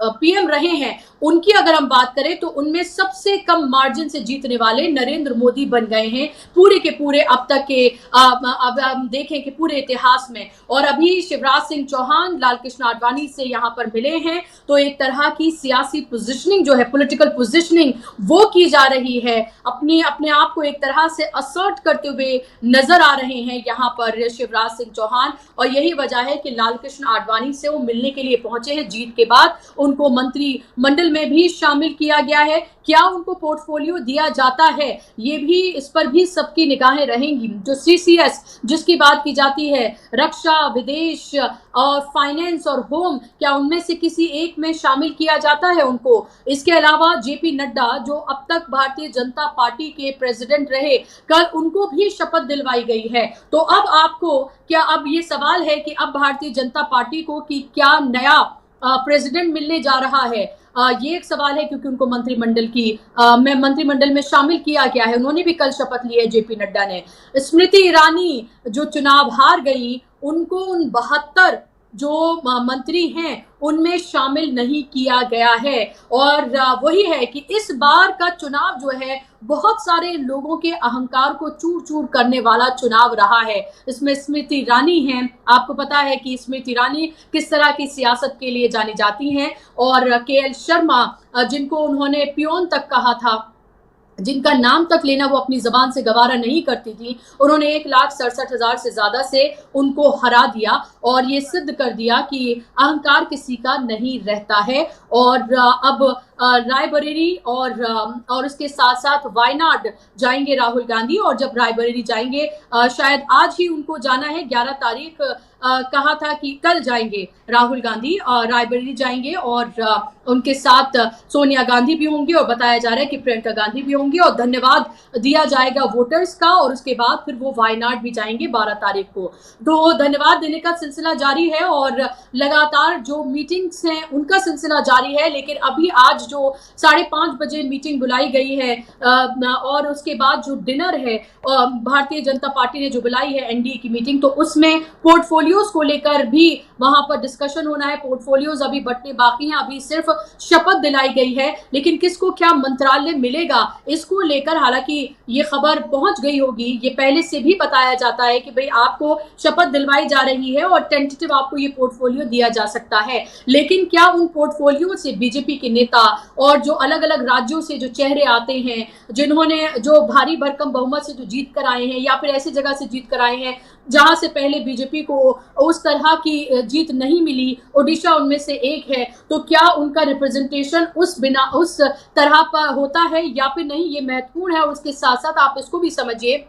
पीएम रहे हैं उनकी अगर हम बात करें तो उनमें सबसे कम मार्जिन से जीतने वाले नरेंद्र मोदी बन गए हैं पूरे के पूरे अब तक के अब हम देखें कि पूरे इतिहास में। और अभी शिवराज सिंह चौहान लाल कृष्ण आडवाणी से यहाँ पर मिले हैं, तो एक तरह की सियासी पोजीशनिंग जो है, पॉलिटिकल पोजीशनिंग वो की जा रही है, अपने आप को एक तरह से असर्ट करते हुए नजर आ रहे हैं यहाँ पर शिवराज सिंह चौहान। और यही वजह है कि लाल कृष्ण आडवाणी से वो मिलने के लिए पहुंचे हैं। जीत के बाद उनको मंत्रिमंडल में भी शामिल किया गया है। क्या उनको पोर्टफोलियो दिया जाता है, ये भी, इस पर भी सबकी निगाहें रहेंगी। जो CCS जिसकी बात की जाती है, रक्षा, विदेश और फाइनेंस और होम, क्या उनमें से किसी एक में शामिल किया जाता है उनको? इसके अलावा JP नड्डा जो अब तक भारतीय जनता पार्टी के प्रेसिडेंट रहे, कल उनको भी शपथ दिलवाई गई है। तो अब आपको क्या, अब ये सवाल है कि अब भारतीय जनता पार्टी को कि क्या नया प्रेसिडेंट मिलने जा रहा है, ये एक सवाल है, क्योंकि उनको मंत्रिमंडल में शामिल किया गया है। उन्होंने भी कल शपथ ली है JP नड्डा ने। स्मृति ईरानी जो चुनाव हार गई, उनको उन 72 जो मंत्री हैं उनमें शामिल नहीं किया गया है। और वही है कि इस बार का चुनाव जो है बहुत सारे लोगों के अहंकार को चूर चूर करने वाला चुनाव रहा है। इसमें स्मृति ईरानी हैं, आपको पता है कि स्मृति ईरानी किस तरह की सियासत के लिए जानी जाती हैं, और KL शर्मा जिनको उन्होंने पियोन तक कहा था, जिनका नाम तक लेना वो अपनी जबान से गवारा नहीं करती थी, उन्होंने 1,67,000 से ज्यादा से उनको हरा दिया और ये सिद्ध कर दिया कि अहंकार किसी का नहीं रहता है। और अब रायबरेली और उसके साथ साथ वायनाड जाएंगे राहुल गांधी। और जब रायबरेली जाएंगे, शायद आज ही उनको जाना है, 11 तारीख कहा था कि कल जाएंगे राहुल गांधी, रायबरेली जाएंगे, और उनके साथ सोनिया गांधी भी होंगे, और बताया जा रहा है कि प्रियंका गांधी भी होंगे, और धन्यवाद दिया जाएगा वोटर्स का। और उसके बाद फिर वो वायनाड भी जाएंगे 12 तारीख को। तो धन्यवाद देने का सिलसिला जारी है, और लगातार जो मीटिंग्स हैं उनका सिलसिला जारी है। लेकिन अभी आज जो 5:30 बजे मीटिंग बुलाई गई है, और उसके बाद जो डिनर है भारतीय जनता पार्टी ने जो बुलाई है NDA की मीटिंग, तो उसमें पोर्टफोलियोज को लेकर भी वहां पर डिस्कशन होना है। पोर्टफोलियोज अभी बंटने बाकी हैं, अभी सिर्फ शपथ दिलाई गई है, लेकिन किसको क्या मंत्रालय मिलेगा इसको लेकर हालांकि ये खबर पहुंच गई होगी। ये पहले से भी बताया जाता है कि भाई आपको शपथ दिलवाई जा रही है और टेंटेटिव आपको ये पोर्टफोलियो दिया जा सकता है। लेकिन क्या उन पोर्टफोलियो से बीजेपी के नेता और जो अलग अलग राज्यों से जो चेहरे आते हैं, जिन्होंने जो भारी भरकम बहुमत से जो जीत कर आए हैं, या फिर ऐसी जगह से जीत कर आए हैं जहां से पहले बीजेपी को उस तरह की जीत नहीं मिली, ओडिशा उनमें से एक है, तो क्या उनका रिप्रेजेंटेशन उस तरह पर होता है या फिर नहीं, ये महत्वपूर्ण है। और उसके साथ साथ आप इसको भी समझिए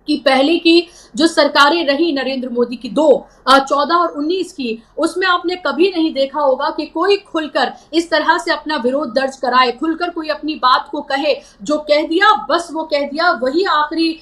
कि पहले की जो सरकारें रही नरेंद्र मोदी की, 14 और 19 की, उसमें आपने कभी नहीं देखा होगा कि कोई खुलकर इस तरह से अपना विरोध दर्ज कराए, खुलकर कोई अपनी बात को कहे। जो कह दिया बस वो कह दिया, वही आखिरी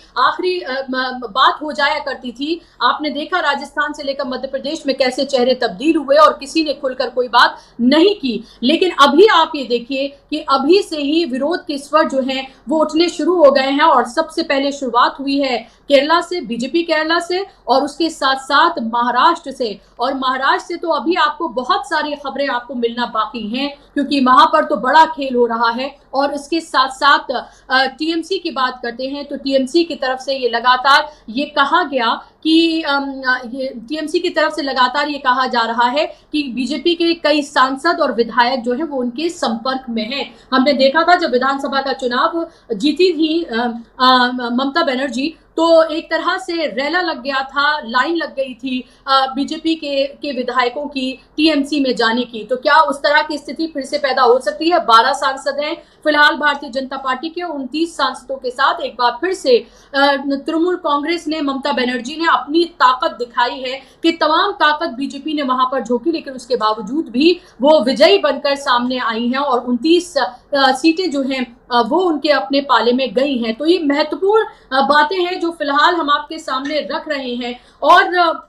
बात हो जाया करती थी। आपने देखा राजस्थान से लेकर मध्य प्रदेश में कैसे चेहरे तब्दील हुए और किसी ने खुलकर कोई बात नहीं की। लेकिन अभी आप ये देखिए कि अभी से ही विरोध के स्वर जो हैं वो उठने शुरू हो गए हैं। और सबसे पहले शुरुआत हुई है केरला से, बीजेपी केरला से, और उसके साथ साथ महाराष्ट्र से। और महाराष्ट्र से तो अभी आपको बहुत सारी खबरें आपको मिलना बाकी हैं, क्योंकि वहां पर तो बड़ा खेल हो रहा है। और इसके साथ साथ TMC की बात करते हैं तो TMC की तरफ से ये लगातार ये कहा गया कि TMC की तरफ से लगातार ये कहा जा रहा है कि बीजेपी के कई सांसद और विधायक जो है वो उनके संपर्क में हैं। हमने देखा था जब विधानसभा का चुनाव जीती थी ममता बनर्जी, तो एक तरह से रेला लग गया था, लाइन लग गई थी बीजेपी के विधायकों की TMC में जाने की। तो क्या उस तरह की स्थिति फिर से पैदा हो सकती है? 12 सांसद हैं फिलहाल भारतीय जनता पार्टी के, 29 सांसदों के साथ एक बार फिर से तृणमूल कांग्रेस ने, ममता बनर्जी ने अपनी ताकत दिखाई है कि तमाम ताकत बीजेपी ने वहां पर झोंकी, लेकिन उसके बावजूद भी वो विजयी बनकर सामने आई हैं और 29 सीटें जो हैं वो उनके अपने पाले में गई हैं। तो ये महत्वपूर्ण बातें हैं जो फिलहाल हम आपके सामने रख रहे हैं। और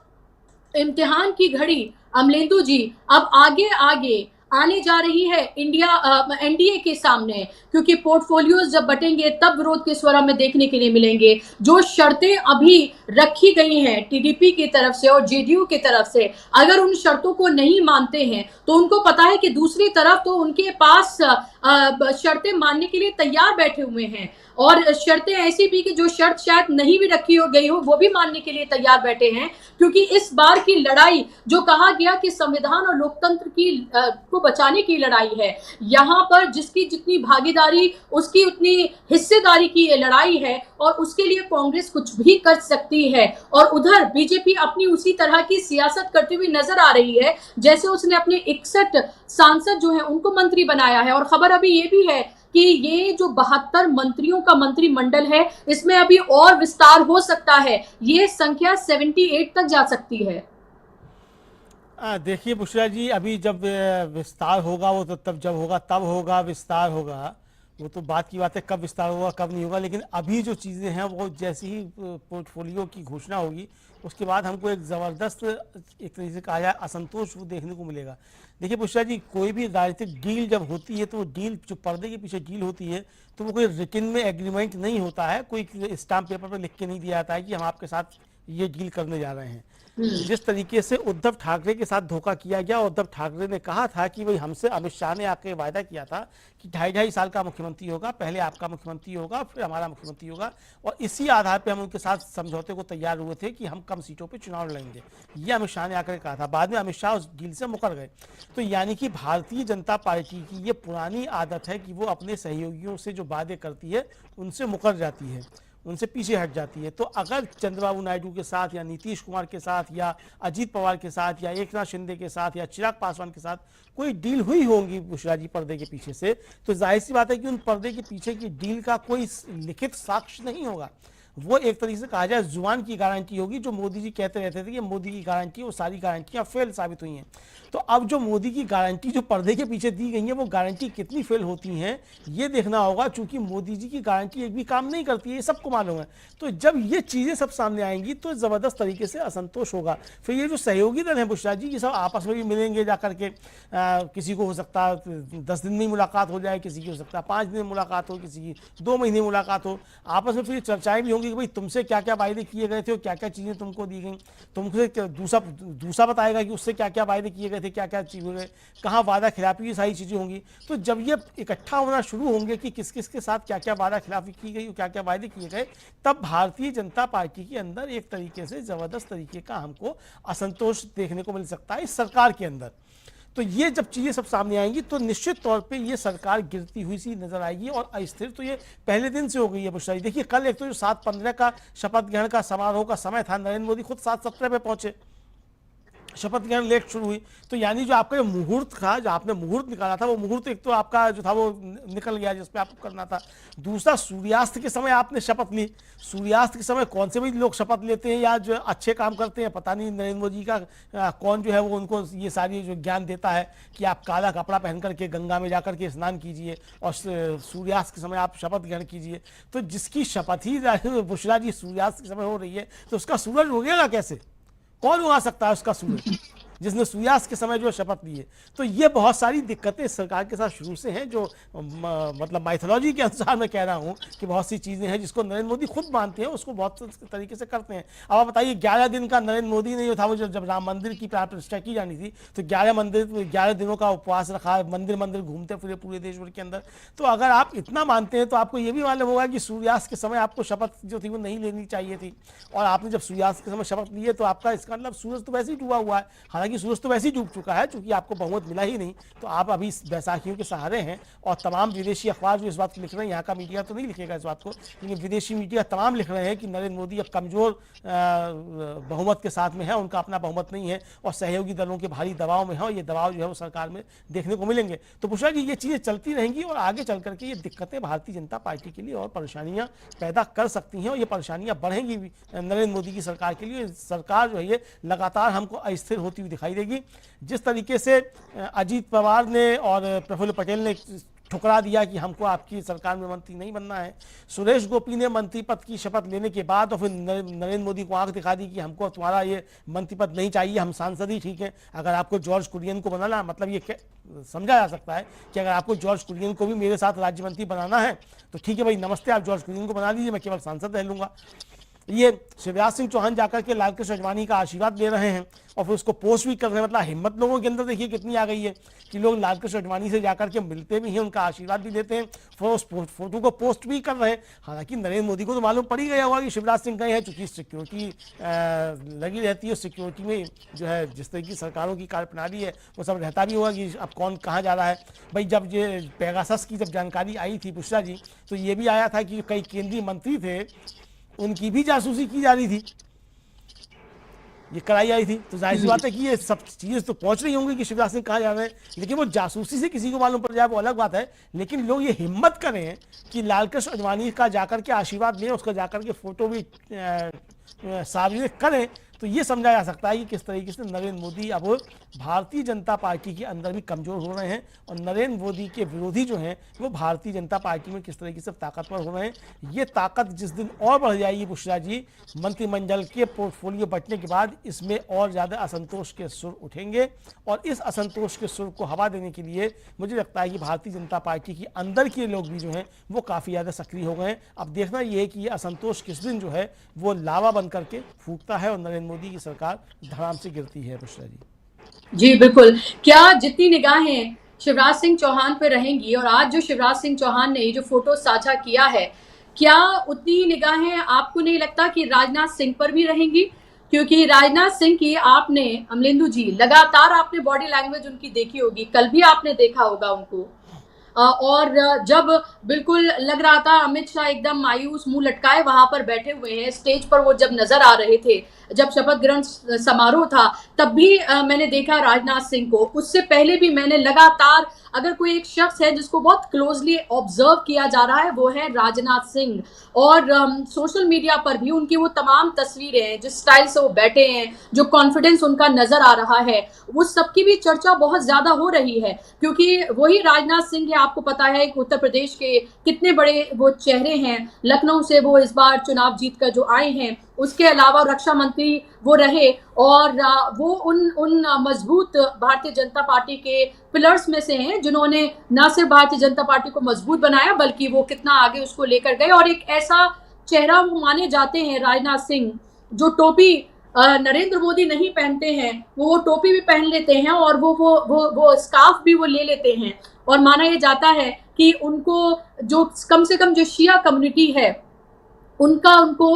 इम्तिहान की घड़ी अमलेंदु जी अब आगे आगे आने जा रही है एनडीए के सामने, क्योंकि पोर्टफोलियोज जब बटेंगे तब विरोध के स्वर हमें देखने के लिए मिलेंगे। जो शर्तें अभी रखी गई हैं टीडीपी की तरफ से और जेडीयू की तरफ से, अगर उन शर्तों को नहीं मानते हैं तो उनको पता है कि दूसरी तरफ तो उनके पास शर्तें मानने के लिए तैयार बैठे हुए हैं, और शर्तें ऐसी भी कि जो शर्त शायद नहीं भी रखी हो गई हो वो भी मानने के लिए तैयार बैठे हैं। क्योंकि इस बार की लड़ाई जो कहा गया कि संविधान और लोकतंत्र की को बचाने की लड़ाई है, यहाँ पर जिसकी जितनी भागीदारी उसकी उतनी हिस्सेदारी की ये लड़ाई है, और उसके लिए कांग्रेस कुछ भी कर सकती है। और उधर बीजेपी अपनी उसी तरह की सियासत करती हुई नजर आ रही है जैसे उसने अपने 61 सांसद जो है उनको मंत्री बनाया है। और खबर अभी ये भी है कि ये जो 72 मंत्रियों का मंत्रिमंडल है इसमें अभी और विस्तार हो सकता है, ये संख्या 78 तक जा सकती है। देखिए बुशरा जी, अभी जब विस्तार होगा वो तो तब जब होगा तब होगा, विस्तार होगा वो तो बात की बात है, कब विस्तार होगा कब नहीं होगा। लेकिन अभी जो चीज़ें हैं वो जैसे ही पोर्टफोलियो की घोषणा होगी उसके बाद हमको एक ज़बरदस्त, एक तरीके से कहा जाए, असंतोष वो देखने को मिलेगा। देखिए बुशरा जी, कोई भी राजनीतिक डील जब होती है तो वो डील जो पर्दे के पीछे डील होती है तो वो कोई रिटन में एग्रीमेंट नहीं होता है, कोई स्टाम्प पेपर पर लिख के नहीं दिया जाता है कि हम आपके साथ ये डील करने जा रहे हैं। जिस तरीके से उद्धव ठाकरे के साथ धोखा किया गया, उद्धव ठाकरे ने कहा था कि भाई हमसे, अमित शाह ने आके वायदा किया था कि 2.5 साल का मुख्यमंत्री होगा, पहले आपका मुख्यमंत्री होगा फिर हमारा मुख्यमंत्री होगा, और इसी आधार पे हम उनके साथ समझौते को तैयार हुए थे कि हम कम सीटों पे चुनाव लड़ेंगे। ये अमित शाह ने आकर कहा था। बाद में अमित शाह उस डील से मुकर गए। तो यानी कि भारतीय जनता पार्टी की ये पुरानी आदत है कि वो अपने सहयोगियों से जो वादे करती है उनसे मुकर जाती है, उनसे पीछे हट जाती है। तो अगर चंद्रबाबू नायडू के साथ या नीतीश कुमार के साथ या अजीत पवार के साथ या एकनाथ शिंदे के साथ या चिराग पासवान के साथ कोई डील हुई होगी बुशरा जी पर्दे के पीछे से, तो जाहिर सी बात है कि उन पर्दे के पीछे की डील का कोई लिखित साक्ष्य नहीं होगा। वो एक तरीके से कहा जाए जुबान की गारंटी होगी। जो मोदी जी कहते रहते थे कि मोदी की गारंटी, वो सारी गारंटियां फेल साबित हुई हैं। तो अब जो मोदी की गारंटी जो पर्दे के पीछे दी गई है वो गारंटी कितनी फेल होती हैं ये देखना होगा, चूंकि मोदी जी की गारंटी एक भी काम नहीं करती है, ये सबको मालूम है। तो जब ये चीज़ें सब सामने आएंगी तो ज़बरदस्त तरीके से असंतोष होगा। फिर ये जो सहयोगी दल है बुशरा जी, ये सब आपस में भी मिलेंगे जा करके, किसी को हो सकता है 10 दिन में मुलाकात हो जाए, किसी की हो सकता है 5 दिन में मुलाकात हो, किसी की 2 महीने मुलाकात हो। आपस में फिर चर्चाएं भी होंगी कि भाई तुमसे क्या क्या वायदे किए गए थे और क्या क्या चीज़ें तुमको दी गई, तुमसे दूसरा बताएगा कि उससे क्या क्या वायदे किए गए थे, क्या क्या चीज़ हुए, कहाँ वादा खिलाफी, ये सारी चीज़ें होंगी। तो जब ये इकट्ठा होना शुरू होंगे कि किस किस के साथ क्या क्या वादा खिलाफी की गई और क्या क्या वायदे किए गए, तब भारतीय जनता पार्टी के अंदर एक तरीके से ज़बरदस्त तरीके का हमको असंतोष देखने को मिल सकता है इस सरकार के अंदर। तो ये जब चीज़ें सब सामने आएंगी तो निश्चित तौर पे ये सरकार गिरती हुई सी नजर आएगी और अस्थिर तो ये पहले दिन से हो गई है बुशरा जी। देखिए कल एक तो जो 7-15 का शपथ ग्रहण का समारोह का समय था, नरेंद्र मोदी खुद 7:17 पे पहुंचे, शपथ ग्रहण लेट शुरू हुई। तो यानी जो आपका मुहूर्त था, जो आपने मुहूर्त निकाला था, वो मुहूर्त एक तो आपका जो था वो निकल गया जिस पे आपको करना था। दूसरा, सूर्यास्त के समय आपने शपथ ली। सूर्यास्त के समय कौन से भी लोग शपथ लेते हैं या जो अच्छे काम करते हैं, पता नहीं नरेंद्र मोदी का कौन जो है वो उनको ये सारी जो ज्ञान देता है कि आप काला कपड़ा पहन करके गंगा में जाकर के स्नान कीजिए और सूर्यास्त के समय आप शपथ ग्रहण कीजिए। तो जिसकी शपथ ही बुशरा जी सूर्यास्त के समय हो रही है तो उसका सूरज उगेगा कैसे? कौन उगा सकता है उसका सूरज जिसने सूर्यास्त के समय जो शपथ ली है? तो ये बहुत सारी दिक्कतें सरकार के साथ शुरू से हैं, जो मतलब माइथोलॉजी के अनुसार मैं कह रहा हूँ कि बहुत सी चीज़ें हैं जिसको नरेंद्र मोदी खुद मानते हैं, उसको बहुत तरीके से करते हैं। अब आप बताइए 11 दिन का नरेंद्र मोदी ने जो था वो जब राम मंदिर की प्राण प्रतिष्ठा की जानी थी तो 11 दिनों का उपवास रखा, मंदिर मंदिर घूमते फिरे पूरे देश भर के अंदर। तो अगर आप इतना मानते हैं तो आपको ये भी मालूम होगा कि सूर्यास्त के समय आपको शपथ जो थी वो नहीं लेनी चाहिए थी, और आपने जब सूर्यास्त के समय शपथ ली है तो आपका इसका मतलब सूरज तो वैसे ही डूबा हुआ है। हालांकि सूरज तो वैसे ही डूब चुका है, चूंकि आपको बहुमत मिला ही नहीं, तो आप अभी बैसाखियों के सहारे हैं। और तमाम विदेशी अखबार जो इस बात को लिख रहे हैं, यहाँ का मीडिया तो नहीं लिखेगा इस बात को, लेकिन विदेशी मीडिया तमाम लिख रहे हैं कि नरेंद्र मोदी अब कमजोर बहुमत के साथ में है, उनका अपना बहुमत नहीं है और सहयोगी दलों के भारी दबाव में है, और ये दबाव जो है वो सरकार में देखने को मिलेंगे। तो बुशरा जी ये चीज़ें चलती रहेंगी और आगे चल करके ये दिक्कतें भारतीय जनता पार्टी के लिए और परेशानियां पैदा कर सकती हैं, और ये परेशानियां बढ़ेंगी भी नरेंद्र मोदी की सरकार के लिए। सरकार जो है ये लगातार हमको अस्थिर होती हुई दिखाई देगी। जिस तरीके से अजीत पवार ने और प्रफुल्ल पटेल ने ठुकरा दिया कि हमको आपकी सरकार में मंत्री नहीं बनना है। सुरेश गोपी ने मंत्री पद की शपथ लेने के बाद और फिर नरेंद्र मोदी को आंख दिखा दी कि हमको तुम्हारा ये मंत्री पद नहीं चाहिए, हम सांसद ही ठीक है। अगर आपको जॉर्ज कुरियन को बनाना, मतलब ये समझा जा सकता है कि अगर आपको जॉर्ज कुरियन को भी मेरे साथ राज्य मंत्री बनाना है तो ठीक है भाई, नमस्ते, आप जॉर्ज कुरियन को बना लीजिए, मैं केवल सांसद रह लूंगा। ये शिवराज सिंह चौहान जाकर के लालकृष्ण आडवाणी का आशीर्वाद ले रहे हैं और फिर उसको पोस्ट भी कर रहे हैं। मतलब हिम्मत लोगों के अंदर देखिए कितनी आ गई है कि लोग लालकृष्ण आडवाणी से जाकर के मिलते भी हैं, उनका आशीर्वाद भी देते हैं, फिर उस फोटो को पोस्ट भी कर रहे हैं। हालांकि नरेंद्र मोदी को तो मालूम पड़ ही गया होगा कि शिवराज सिंह गए हैं, चूंकि सिक्योरिटी लगी रहती है, सिक्योरिटी में जो है जिस तरह की सरकारों की कार्यप्रणाली है वो सब रहता भी होगा कि अब कौन कहाँ जा रहा है। भाई जब ये पेगासस की जब जानकारी आई थी बुशरा जी, तो ये भी आया था कि कई केंद्रीय मंत्री थे उनकी भी जासूसी की जा रही थी, ये कराई आई थी। तो जाहिर सी बात है कि ये सब चीज़ें तो पहुंच रही होंगी कि शिवराज सिंह कहाँ जा रहे हैं, लेकिन वो जासूसी से किसी को मालूम पड़ जाए वो अलग बात है। लेकिन लोग ये हिम्मत करें कि लालकृष्ण आडवाणी का जाकर के आशीर्वाद लें, उसका जाकर के फोटो भी सार्वजनिक करें, तो ये समझा जा सकता है कि किस तरीके से नरेंद्र मोदी अब भारतीय जनता पार्टी के अंदर भी कमज़ोर हो रहे हैं और नरेंद्र मोदी के विरोधी जो हैं वो भारतीय जनता पार्टी में किस तरीके से ताकतवर हो रहे हैं। ये ताकत जिस दिन और बढ़ जाएगी बुशरा जी, मंत्रिमंडल के पोर्टफोलियो बंटने के बाद इसमें और ज़्यादा असंतोष के सुर उठेंगे और इस असंतोष के सुर को हवा देने के लिए मुझे लगता है कि भारतीय जनता पार्टी के अंदर के लोग भी जो हैं वो काफ़ी ज़्यादा सक्रिय हो गए हैं। अब देखना ये है कि ये असंतोष किस दिन जो है वो लावा बन करके फूटता है और नरेंद्र मोदी की सरकार धड़ाम से गिरती है। बुशरा जी जी बिल्कुल, क्या जितनी निगाहें शिवराज सिंह चौहान पे रहेंगी और आज जो शिवराज सिंह चौहान ने ये जो फोटो साझा किया है, क्या उतनी निगाहें आपको नहीं लगता कि राजनाथ सिंह पर भी रहेंगी? क्योंकि राजनाथ सिंह की आपने, अमलेंदु जी, लगातार आपने बॉडी लैंग्वेज उनकी देखी होगी, कल भी आपने देखा होगा उनको। और जब बिल्कुल लग रहा था अमित शाह एकदम मायूस मुंह लटकाए वहां पर बैठे हुए हैं, स्टेज पर वो जब नजर आ रहे थे, जब शपथ ग्रहण समारोह था, तब भी मैंने देखा राजनाथ सिंह को। उससे पहले भी मैंने लगातार, अगर कोई एक शख्स है जिसको बहुत क्लोजली ऑब्जर्व किया जा रहा है वो है राजनाथ सिंह। और सोशल मीडिया पर भी उनकी वो तमाम तस्वीरें हैं, जिस स्टाइल से वो बैठे हैं, जो कॉन्फिडेंस उनका नजर आ रहा है, वो सबकी भी चर्चा बहुत ज्यादा हो रही है। क्योंकि वही राजनाथ सिंह है, आपको पता है कि उत्तर प्रदेश के कितने बड़े वो चेहरे हैं, लखनऊ से वो इस बार चुनाव जीत कर जो आए हैं, उसके अलावा रक्षा मंत्री वो रहे और वो उन मजबूत भारतीय जनता पार्टी के पिलर्स में से हैं जिन्होंने न सिर्फ भारतीय जनता पार्टी को मजबूत बनाया बल्कि वो कितना आगे उसको लेकर गए। और एक ऐसा चेहरा वो माने जाते हैं राजनाथ सिंह, जो टोपी नरेंद्र मोदी नहीं पहनते हैं वो टोपी भी पहन लेते हैं और वो स्कार्फ भी वो ले लेते हैं। और माना यह जाता है कि उनको जो कम से कम जो शिया कम्युनिटी है उनको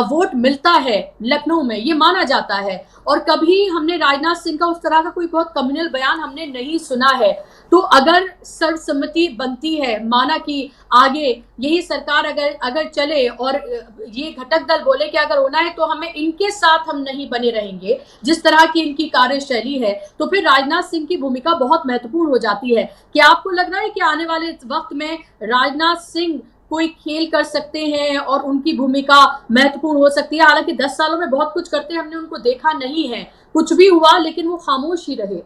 वोट मिलता है लखनऊ में, ये माना जाता है। और कभी हमने राजनाथ सिंह का उस तरह का कोई बहुत कम्युनल बयान हमने नहीं सुना है। तो अगर सर्वसम्मति बनती है, माना कि आगे यही सरकार अगर चले और ये घटक दल बोले कि अगर होना है तो हमें इनके साथ हम नहीं बने रहेंगे, जिस तरह की इनकी कार्यशैली है, तो फिर राजनाथ सिंह की भूमिका बहुत महत्वपूर्ण हो जाती है। क्या आपको लग रहा है कि आने वाले वक्त में राजनाथ सिंह कोई खेल कर सकते हैं और उनकी भूमिका महत्वपूर्ण हो सकती है? हालांकि 10 सालों में बहुत कुछ करते हमने उनको देखा नहीं है, कुछ भी हुआ लेकिन वो खामोश ही रहे।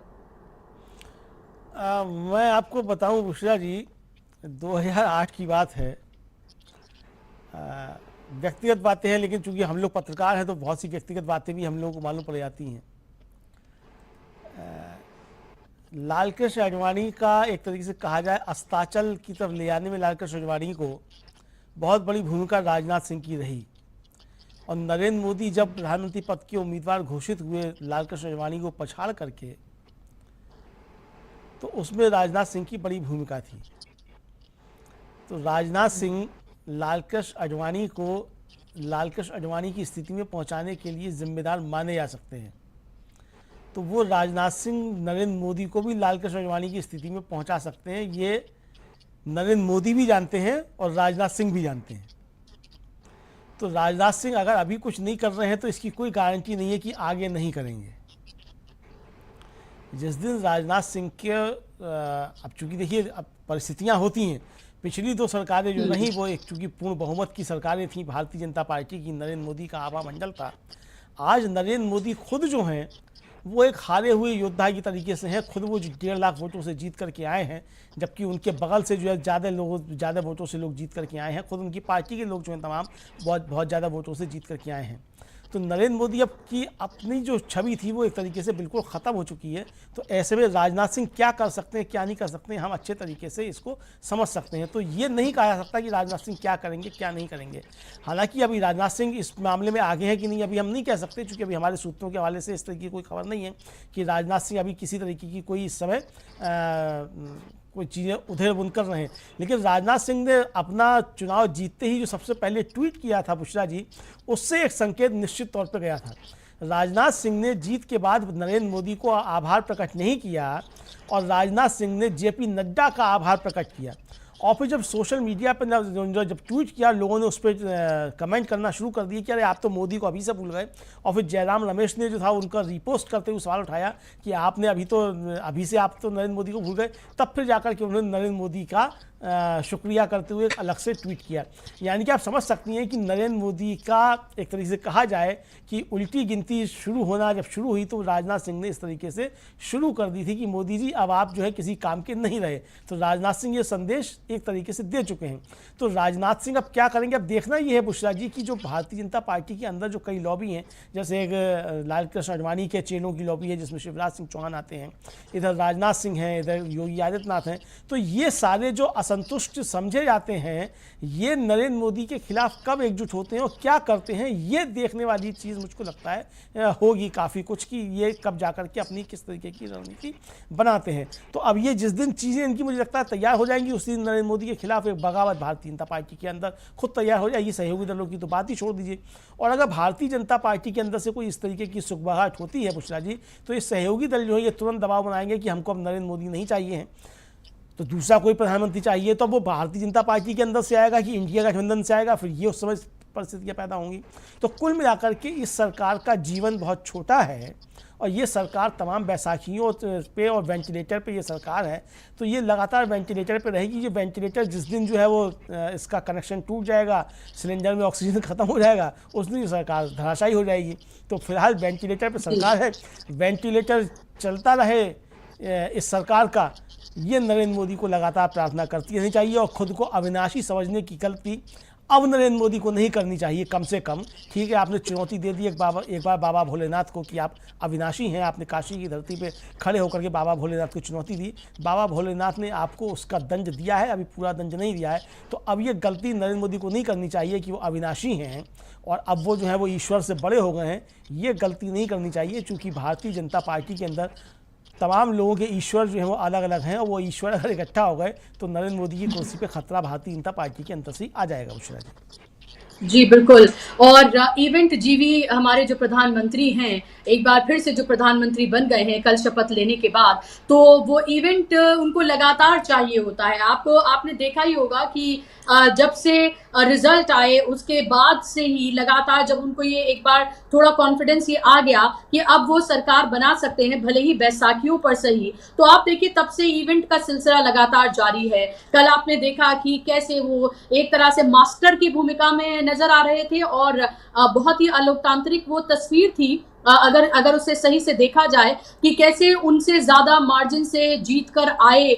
मैं आपको बताऊं बुशरा जी, 2008 की बात है, व्यक्तिगत बातें हैं लेकिन चूंकि हम लोग पत्रकार हैं तो बहुत सी व्यक्तिगत बातें भी हम लोगों को मालूम पड़ जाती हैं। लालकृष्ण आडवाणी का एक तरीके से कहा जाए अस्ताचल की तरफ ले जाने में लालकृष्ण आडवाणी को बहुत बड़ी भूमिका राजनाथ सिंह की रही। और नरेंद्र मोदी जब प्रधानमंत्री पद के उम्मीदवार घोषित हुए लालकृष्ण आडवाणी को पछाड़ करके, तो उसमें राजनाथ सिंह की बड़ी भूमिका थी। तो राजनाथ सिंह लालकृष्ण आडवाणी की स्थिति में पहुंचाने के लिए जिम्मेदार माने जा सकते हैं। तो वो राजनाथ सिंह नरेंद्र मोदी को भी लालकृष्ण आडवाणी की स्थिति में पहुंचा सकते हैं, ये नरेंद्र मोदी भी जानते हैं और राजनाथ सिंह भी जानते हैं। तो राजनाथ सिंह अगर अभी कुछ नहीं कर रहे हैं तो इसकी कोई गारंटी नहीं है कि आगे नहीं करेंगे। जिस दिन राजनाथ सिंह के अब चूंकि देखिए अब परिस्थितियां होती हैं, पिछली 2 सरकारें जो नहीं वो एक चूंकि पूर्ण बहुमत की सरकारें थीं भारतीय जनता पार्टी की, नरेंद्र मोदी का आभा मंडल था। आज नरेंद्र मोदी खुद जो हैं वो एक हारे हुए योद्धा की तरीके से हैं। खुद वो जो 1.5 लाख वोटों से जीत करके आए हैं, जबकि उनके बगल से जो है ज़्यादा वोटों से लोग जीत करके आए हैं। खुद उनकी पार्टी के लोग जो हैं तमाम बहुत ज़्यादा वोटों से जीत करके आए हैं। तो नरेंद्र मोदी अब की अपनी जो छवि थी वो एक तरीके से बिल्कुल ख़त्म हो चुकी है। तो ऐसे में राजनाथ सिंह क्या कर सकते हैं, क्या नहीं कर सकते हैं, हम अच्छे तरीके से इसको समझ सकते हैं। तो ये नहीं कहा जा सकता कि राजनाथ सिंह क्या करेंगे, क्या नहीं करेंगे। हालांकि अभी राजनाथ सिंह इस मामले में आगे हैं कि नहीं, अभी हम नहीं कह सकते, क्योंकि अभी हमारे सूत्रों के हवाले से इस तरह की कोई खबर नहीं है कि राजनाथ सिंह अभी किसी तरीके की कोई इस समय कोई चीज़ें उधेड़ बुन कर रहे हैं। लेकिन राजनाथ सिंह ने अपना चुनाव जीतते ही जो सबसे पहले ट्वीट किया था बुशरा जी, उससे एक संकेत निश्चित तौर पर गया था। राजनाथ सिंह ने जीत के बाद नरेंद्र मोदी को आभार प्रकट नहीं किया, और राजनाथ सिंह ने जेपी नड्डा का आभार प्रकट किया। और फिर जब सोशल मीडिया पर जब ट्वीट किया, लोगों ने उस पर कमेंट करना शुरू कर दिए कि अरे आप तो मोदी को अभी से भूल गए। और फिर जयराम रमेश ने जो था उनका रिपोस्ट करते हुए सवाल उठाया कि आपने अभी से आप तो नरेंद्र मोदी को भूल गए। तब फिर जाकर के उन्होंने नरेंद्र मोदी का शुक्रिया करते हुए एक अलग से ट्वीट किया। यानी कि आप समझ सकती हैं कि नरेंद्र मोदी का एक तरीके से कहा जाए कि उल्टी गिनती शुरू होना जब शुरू हुई, तो राजनाथ सिंह ने इस तरीके से शुरू कर दी थी कि मोदी जी अब आप जो है किसी काम के नहीं रहे। तो राजनाथ सिंह ये संदेश एक तरीके से दे चुके हैं। तो राजनाथ सिंह अब क्या करेंगे, अब देखना ये है बुशरा जी की जो भारतीय जनता पार्टी के अंदर जो कई लॉबी हैं, जैसे एक लाल कृष्ण आडवाणी के चेलों की लॉबी है जिसमें शिवराज सिंह चौहान आते हैं, इधर राजनाथ सिंह हैं, इधर योगी आदित्यनाथ हैं। तो ये सारे जो असंतुष्ट समझे जाते हैं, ये नरेंद्र मोदी के खिलाफ कब एकजुट होते हैं और क्या करते हैं, ये देखने वाली चीज़ मुझको लगता है होगी काफ़ी कुछ, कि ये कब जाकर के अपनी किस तरीके की रणनीति बनाते हैं। तो अब ये जिस दिन चीज़ें इनकी मुझे लगता है तैयार हो जाएंगी, उस दिन नरेंद्र मोदी के खिलाफ एक बगावत भारतीय जनता पार्टी के अंदर खुद तैयार हो जाएगी। सहयोगी दलों की तो बात ही छोड़ दीजिए। और अगर भारतीय जनता पार्टी के अंदर से कोई इस तरीके की सुगबगाहट होती है बुशरा जी, तो ये सहयोगी दल जो है ये तुरंत दबाव बनाएंगे कि हमको अब नरेंद्र मोदी नहीं चाहिए हैं, तो दूसरा कोई प्रधानमंत्री चाहिए। तो वो भारतीय जनता पार्टी के अंदर से आएगा कि इंडिया गठबंधन से आएगा, फिर ये उस समय परिस्थितियाँ पैदा होंगी। तो कुल मिलाकर के इस सरकार का जीवन बहुत छोटा है, और ये सरकार तमाम बैसाखियों पे और वेंटिलेटर पे ये सरकार है। तो ये लगातार वेंटिलेटर पे रहेगी। ये वेंटिलेटर जिस दिन जो है वो इसका कनेक्शन टूट जाएगा, सिलेंडर में ऑक्सीजन ख़त्म हो जाएगा, उस दिन ये सरकार धराशायी हो जाएगी। तो फिलहाल वेंटिलेटर पे सरकार है, वेंटिलेटर चलता रहे इस सरकार का, ये नरेंद्र मोदी को लगातार प्रार्थना करती रहनी चाहिए। और खुद को अविनाशी समझने की गलती अब नरेंद्र मोदी को नहीं करनी चाहिए, कम से कम। ठीक है, आपने चुनौती दे दी एक बार बाबा भोलेनाथ को कि आप अविनाशी हैं, आपने काशी की धरती पे खड़े होकर के बाबा भोलेनाथ को चुनौती दी। बाबा भोलेनाथ ने आपको उसका दंड दिया है, अभी पूरा दंड नहीं दिया है। तो अब ये गलती नरेंद्र मोदी को नहीं करनी चाहिए कि वो अविनाशी हैं और अब वो जो है वो ईश्वर से बड़े हो गए हैं। ये गलती नहीं करनी चाहिए, चूँकि भारतीय जनता पार्टी के अंदर तमाम लोगों के ईश्वर जो है वो अलग अलग हैं, और वो ईश्वर अगर इकट्ठा हो गए तो नरेंद्र मोदी की कुर्सी पे खतरा भारतीय जनता पार्टी के अंदर से आ जाएगा। बुशरा जी बिल्कुल। और इवेंट जीवी हमारे जो प्रधानमंत्री हैं, एक बार फिर से जो प्रधानमंत्री बन गए हैं कल शपथ लेने के बाद, तो वो इवेंट उनको लगातार चाहिए होता है। आपने देखा ही होगा कि जब से रिजल्ट आए उसके बाद से ही लगातार जब उनको ये एक बार थोड़ा कॉन्फिडेंस ये आ गया कि अब वो सरकार बना सकते हैं, भले ही बैसाखियों पर सही, तो आप देखिए तब से इवेंट का सिलसिला लगातार जारी है। कल आपने देखा कि कैसे वो एक तरह से मास्टर की भूमिका में नजर आ रहे थे, और बहुत ही अलोकतांत्रिक वो तस्वीर थी, अगर उसे सही से देखा जाए कि कैसे उनसे ज्यादा मार्जिन से जीत कर आए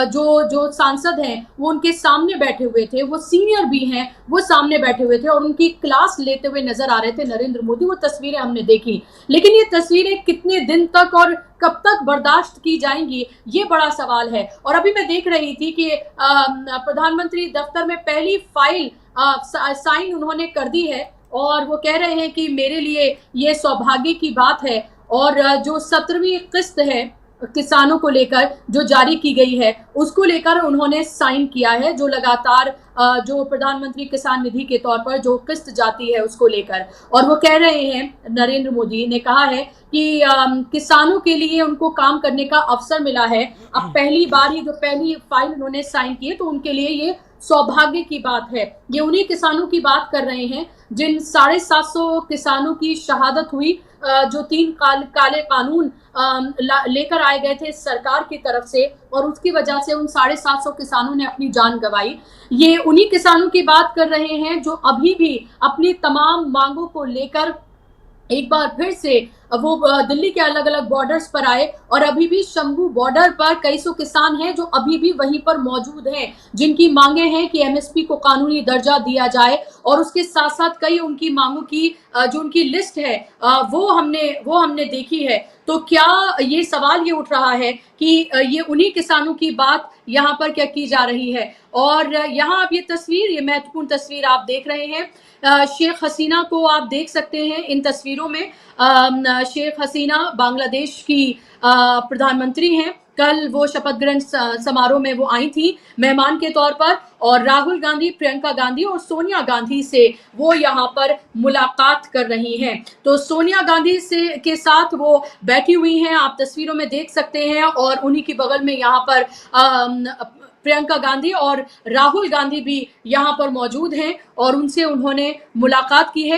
जो सांसद हैं वो उनके सामने बैठे हुए थे, वो सीनियर भी हैं, वो सामने बैठे हुए थे और उनकी क्लास लेते हुए नजर आ रहे थे नरेंद्र मोदी। वो तस्वीरें हमने देखी, लेकिन ये तस्वीरें कितने दिन तक और कब तक बर्दाश्त की जाएंगी, ये बड़ा सवाल है। और अभी मैं देख रही थी कि प्रधानमंत्री दफ्तर में पहली फाइल साइन उन्होंने कर दी है, और वो कह रहे हैं कि मेरे लिए ये सौभाग्य की बात है। और जो 17वीं किस्त है किसानों को लेकर जो जारी की गई है, उसको लेकर उन्होंने साइन किया है, जो लगातार जो प्रधानमंत्री किसान निधि के तौर पर जो किस्त जाती है उसको लेकर। और वो कह रहे हैं, नरेंद्र मोदी ने कहा है कि किसानों के लिए उनको काम करने का अवसर मिला है। अब पहली बार ही जो पहली फाइल उन्होंने साइन की है, तो उनके लिए ये सौभाग्य की बात है। ये उन्हीं किसानों की बात कर रहे हैं जिन 750 किसानों की शहादत हुई, जो 3 काले कानून लेकर आए गए थे सरकार की तरफ से, और उसकी वजह से उन 750 किसानों ने अपनी जान गंवाई। ये उन्हीं किसानों की बात कर रहे हैं जो अभी भी अपनी तमाम मांगों को लेकर एक बार फिर से वो दिल्ली के अलग अलग बॉर्डर्स पर आए और अभी भी शंभू बॉर्डर पर कई सौ किसान हैं जो अभी भी वहीं पर मौजूद हैं, जिनकी मांगे हैं कि एमएसपी को कानूनी दर्जा दिया जाए और उसके साथ साथ कई उनकी मांगों की जो उनकी लिस्ट है वो हमने देखी है। तो क्या ये सवाल ये उठ रहा है कि ये उन्हीं किसानों की बात यहाँ पर क्या की जा रही है। और यहाँ आप ये तस्वीर, ये महत्वपूर्ण तस्वीर आप देख रहे हैं, शेख हसीना को आप देख सकते हैं इन तस्वीरों में। शेख हसीना बांग्लादेश की प्रधानमंत्री हैं। कल वो शपथ ग्रहण समारोह में वो आई थी मेहमान के तौर पर, और राहुल गांधी, प्रियंका गांधी और सोनिया गांधी से वो यहाँ पर मुलाकात कर रही हैं। तो सोनिया गांधी से के साथ वो बैठी हुई हैं, आप तस्वीरों में देख सकते हैं, और उन्हीं के बगल में यहाँ पर प्रियंका गांधी और राहुल गांधी भी यहाँ पर मौजूद हैं और उनसे उन्होंने मुलाकात की है।